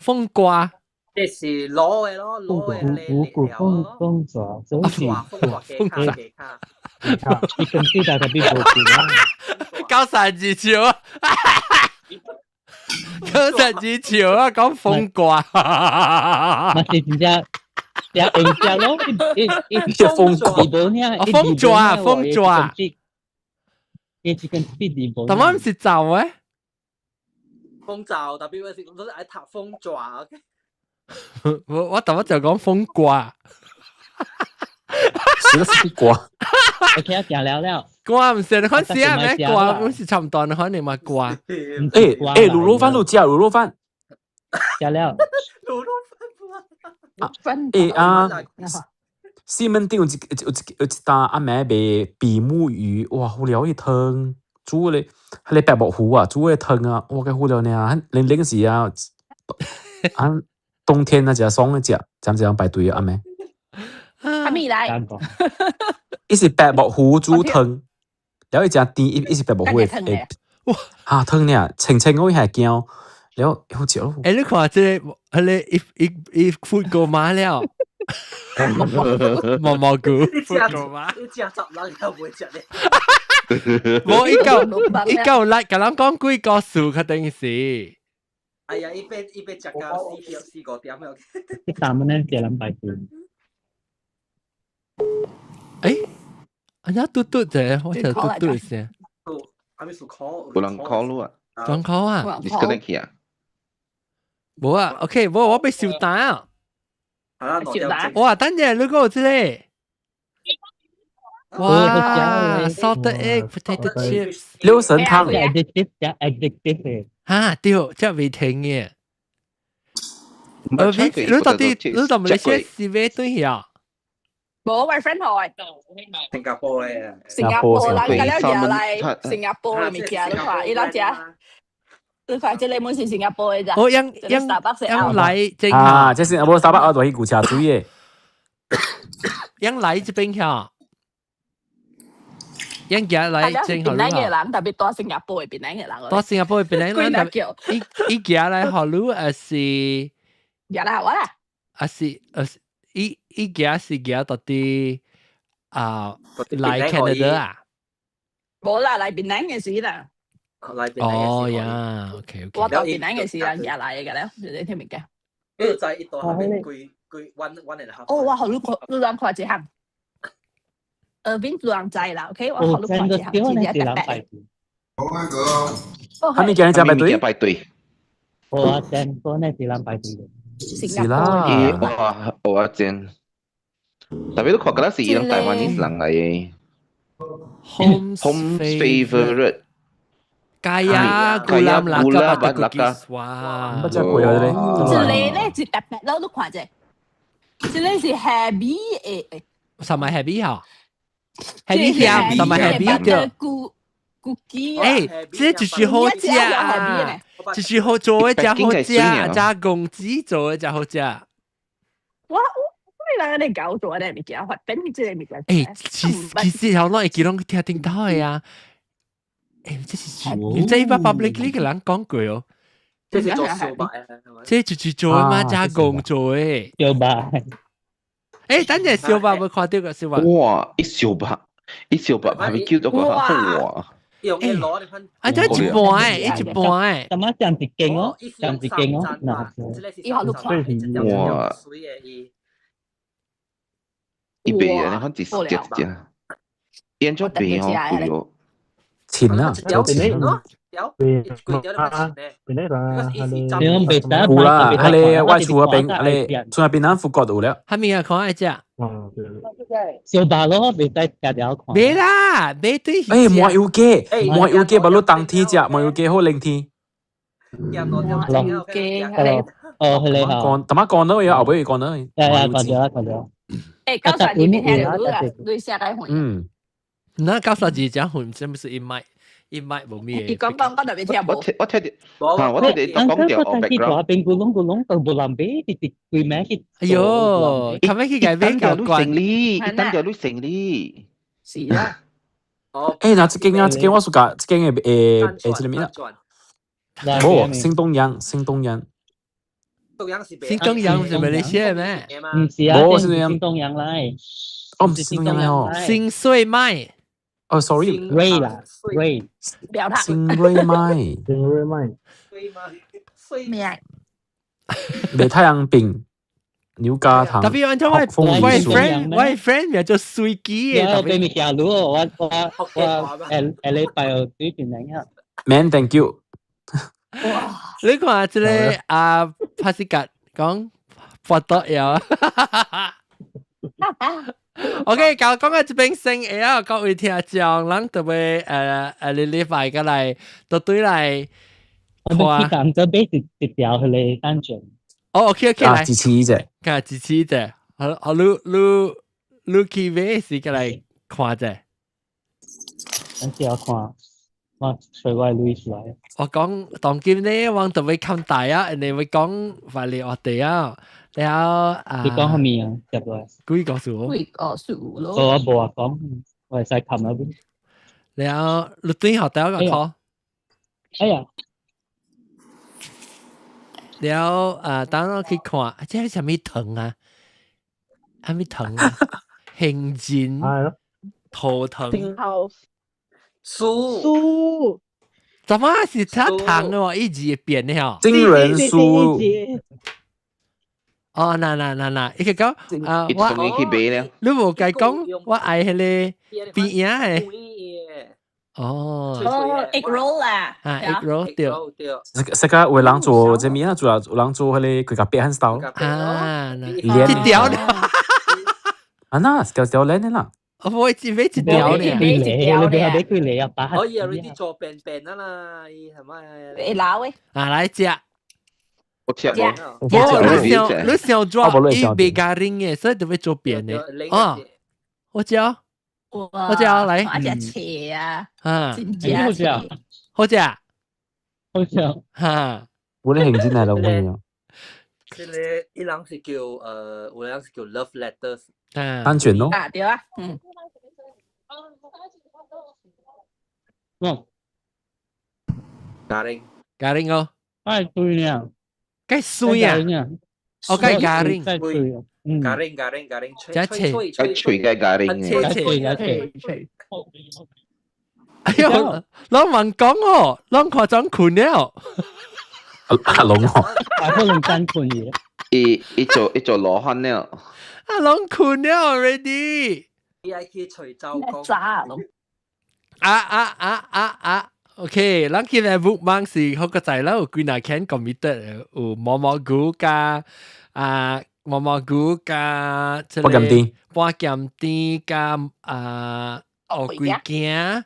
風瓜。即是攞嘅咯，攞嘅你風爪，風爪你跟住大家邊部片啊？高山之潮啊！高山之潮啊！講風瓜，咪是真正有影像咯，一風瓜，風爪，一隻跟 speed 啲，但我唔是爪誒，風爪，特別我是都係愛讀風爪 ，OK。我就講風瓜，是個是瓜。OK， 講了。瓜唔是，你看試下咩瓜？唔是差唔多，你看你嘛瓜。誒，滷肉飯都食滷肉飯。食了。滷肉飯。西門町有一單阿妹賣比目魚，哇，好料一湯，煮咧，係你白木糊啊，煮嘅湯啊，哇，幾好料呢！零時啊，冬天啊，食爽嘅食，咁樣排隊啊，阿妹。阿咪嚟。一是白木糊煮湯，然後一隻甜，一是白木糊嘅，哇，嚇湯呢，清清嗰係膠，然後好食咯。誒，你看這個，你闊過馬了。蘑菇，你食10人又會食咧。冇一嚿辣，咁樣講幾個數確定是。哎呀，一杯食到4個點了。一啖呢食200塊。誒，人家嘟嘟啫，我就嘟嘟先。有人 call 你啊？講 call 啊 ？disconnect 啊？冇啊 ，OK，冇我俾小蛋啊。哇，等陣你嗰個啫。哇 ，salted egg potato chips， 六神湯。addictive 嚇，對，真係未聽嘅。你到底你先是咩對呀？冇，my friend 去新加坡咧，新加坡人咁樣又嚟新加坡嘅物件，你看，伊拉只，你看這裡門是新加坡嘅咋？哦，因嚟正啊，這新加坡沙巴我都去古車水嘅，因嚟這邊嚇。人家來正好邊嘅人，特別多新加坡嘅邊嘅人。多新加坡嘅邊人，特別伊家來好路是，家來我啦，是伊家是家到啲來 Canada 啊，冇啦，嚟邊嘅事啦。哦呀 ，OK， 我到邊嘅事啦，家來嘅咧，你聽唔明嘅？呢就一度下面佢one and a half。哦，我學你兩塊一行。邊兩仔啦 ，OK， 我學你塊一行，今日特別。他們今日在排隊。排隊。我真嗰呢是兩排隊。是啦。我真。特別都覺得是伊朗台灣人嚟嘅。Home favorite。Kaya gulam laka cookies，哇！乜真係貴啊你？這裡咧是特別咯，都看者。這裡是 happy 誒，什麼 happy 嚇 ？happy 香，什麼 happy 的？cookie 誒，這就是好食啊！就是好做嘅，真好食，加公子做嘅就好食。我嚟你搞做咧物件，發展即係物件。誒，其實好耐記錄聽到嘅啊。誒，這是你這一把 publicly 嘅人講過哦。這是做小白啊，係咪？這就是做嘅嘛，加工做嘅。小白。誒，等陣小白會看到個小白。哇！一小白係咪叫到個哇？用嘅攞你分。啊，這一半，一半。咁啊，這樣子勁哦，這樣子勁哦。哇！一杯啊，你看幾隻？變咗杯好貴哦。錢啊，有錢咯，有，貴咗都錢咧。冇啦，係你外出嗰邊，你從那邊南富國度咧。係咪啊？講一隻。小白咯，未使夾條看。未啦，未對。誒，冇要嘅，冇要嘅，把攞當天隻，冇要嘅好零天。落嘅係。哦，係你好。講，點解講到有後尾講到？係講咗啦，講咗。誒，九十二邊聽到啦，對下解換。嗯。那九十二隻換是不是一麥冇咩？你講我特別聽冇。我聽到，我聽到講掉我 background。邊gulung到布林比啲對咩嘅？哎呦，咁樣去改變個關哩，一單條路成哩。是啦。誒，嗱，這間我屬下，這間誒這裡面啊。冇，新東陽。新東陽是咪你寫咩？唔是啊，新東陽嚟。哦，唔是新東陽哦。新水麥。哦，sorry，瑞啦，瑞。新瑞麥。咩？美太陽餅、牛軋糖。特別按照我 friend 咪做水機嘅。我俾你下路，我禮拜有對邊嚟啊 Man, thank you。你看這個帕斯格講發到有。OK， 講嘅這邊先嘅啊，各位聽眾，咱特別禮拜過來，都對來。我哋去講咗俾一條佢哋單純。哦 ，OK， 來。支持一隻。看支持一隻，好，你去買時過來看者。等陣我看，我隨我錄出來。我講當今呢，我特別看大啊，人哋會講法律我哋啊。然後你講下面啊，入來。幾個數？幾個數咯。我冇話講，我係細琴嗰邊。然後你對學第一個考。哎呀！然後等我去看，即係什麼藤啊？係咪藤啊？杏仁、圖騰、樹。怎麼是它糖嘅喎？一字變嘅嗬。金元酥。哦，嗱，一個講我你冇計講，我愛迄個邊影嘅。哦，egg roll 啊，egg roll 對。食個有人做這面啊，做人做迄個佢個白漢style。啊，一條呢？啊，那條靚啦。我會只俾一條呢。可以啊，你啲做便啊啦，係咪？你撈嘅。來食。我吃過。你想做伊未加冷嘅，所以就會做便嘅。哦，我知。我知啊，嚟。我只斜啊。啊，好食啊！好食。好食。嚇！我啲杏仁係兩味啊。即係一人是叫有人是叫 love letters。安全咯。啊，對啊，嗯。Garing哦，哎對呀，梗水啊，我梗garing，吹嘅garing哎呦，啷問講哦，啷誇張困了，龍哦，可能真困嘢，一做羅漢了，啷困了 already，你係去除州公，渣咯，OK，咱今日 bookmark 是好個仔啦，有幾哪 can committed，有毛毛菇加毛毛菇加即係半鹹甜加蚵龜頸。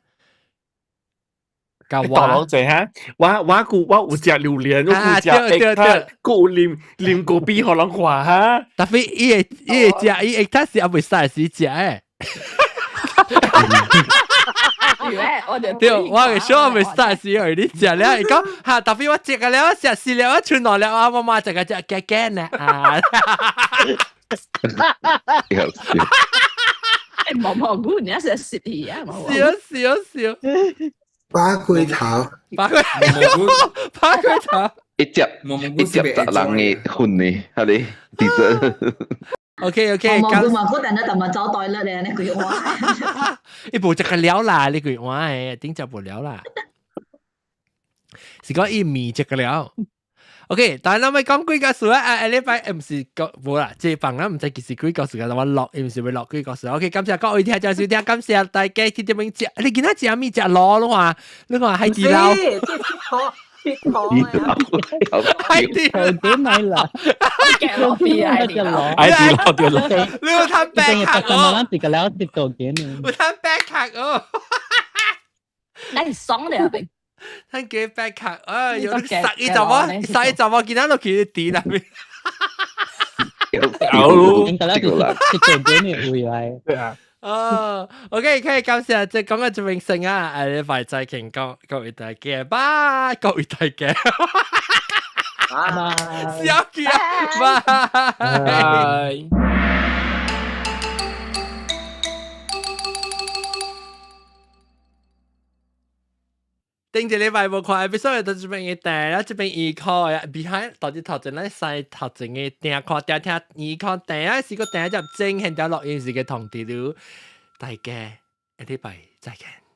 大佬仔哈，我有食榴蓮，我有食蚵仔，我有啉果啤可能話哈。特別伊會食，伊蚵仔是阿未曬時食誒。對，我嘅說我未曬時而你食了，伊講嚇特別我食個了，食死了，我存落了啊，我媽食個食嘅嘅呢啊。毛毛菇你要食食嘢啊？笑。八龜頭，一隻十人嘅款呢，係你其實。OK， 毛菇等下就找袋啦，你句話。你冇食個了啦，你句話誒，頂就冇了啦。是講伊未食個了。OK， 但係我咪講幾個數啊！下禮拜唔是個冇啦，即係放啦，唔使其實幾個數嘅，我落唔是會落幾個數。OK， 感謝各位聽眾收聽，感謝大家聽點樣食。你見到食咩食螺咯話？你話海底撈？海底撈點咪啦？海底撈，你要睇 back 客哦！食個了食到幾年？我睇 back 客哦！那你爽了唄。睇幾 back 客啊！有十一集我見到落去啲啦邊。有咯，食到幾年回來？對啊。OK， 可以感謝即係講嘅最榮幸啊！禮拜再見，各位大家，拜，各位大家，小姐，拜。頂住禮拜冇看 episode 到這邊嘅訂，然後這邊二看啊 ，behind 到啲頭前咧細頭前嘅訂看訂聽二看訂啊，試過訂入正現掉落現時嘅同調了，大家禮拜再見。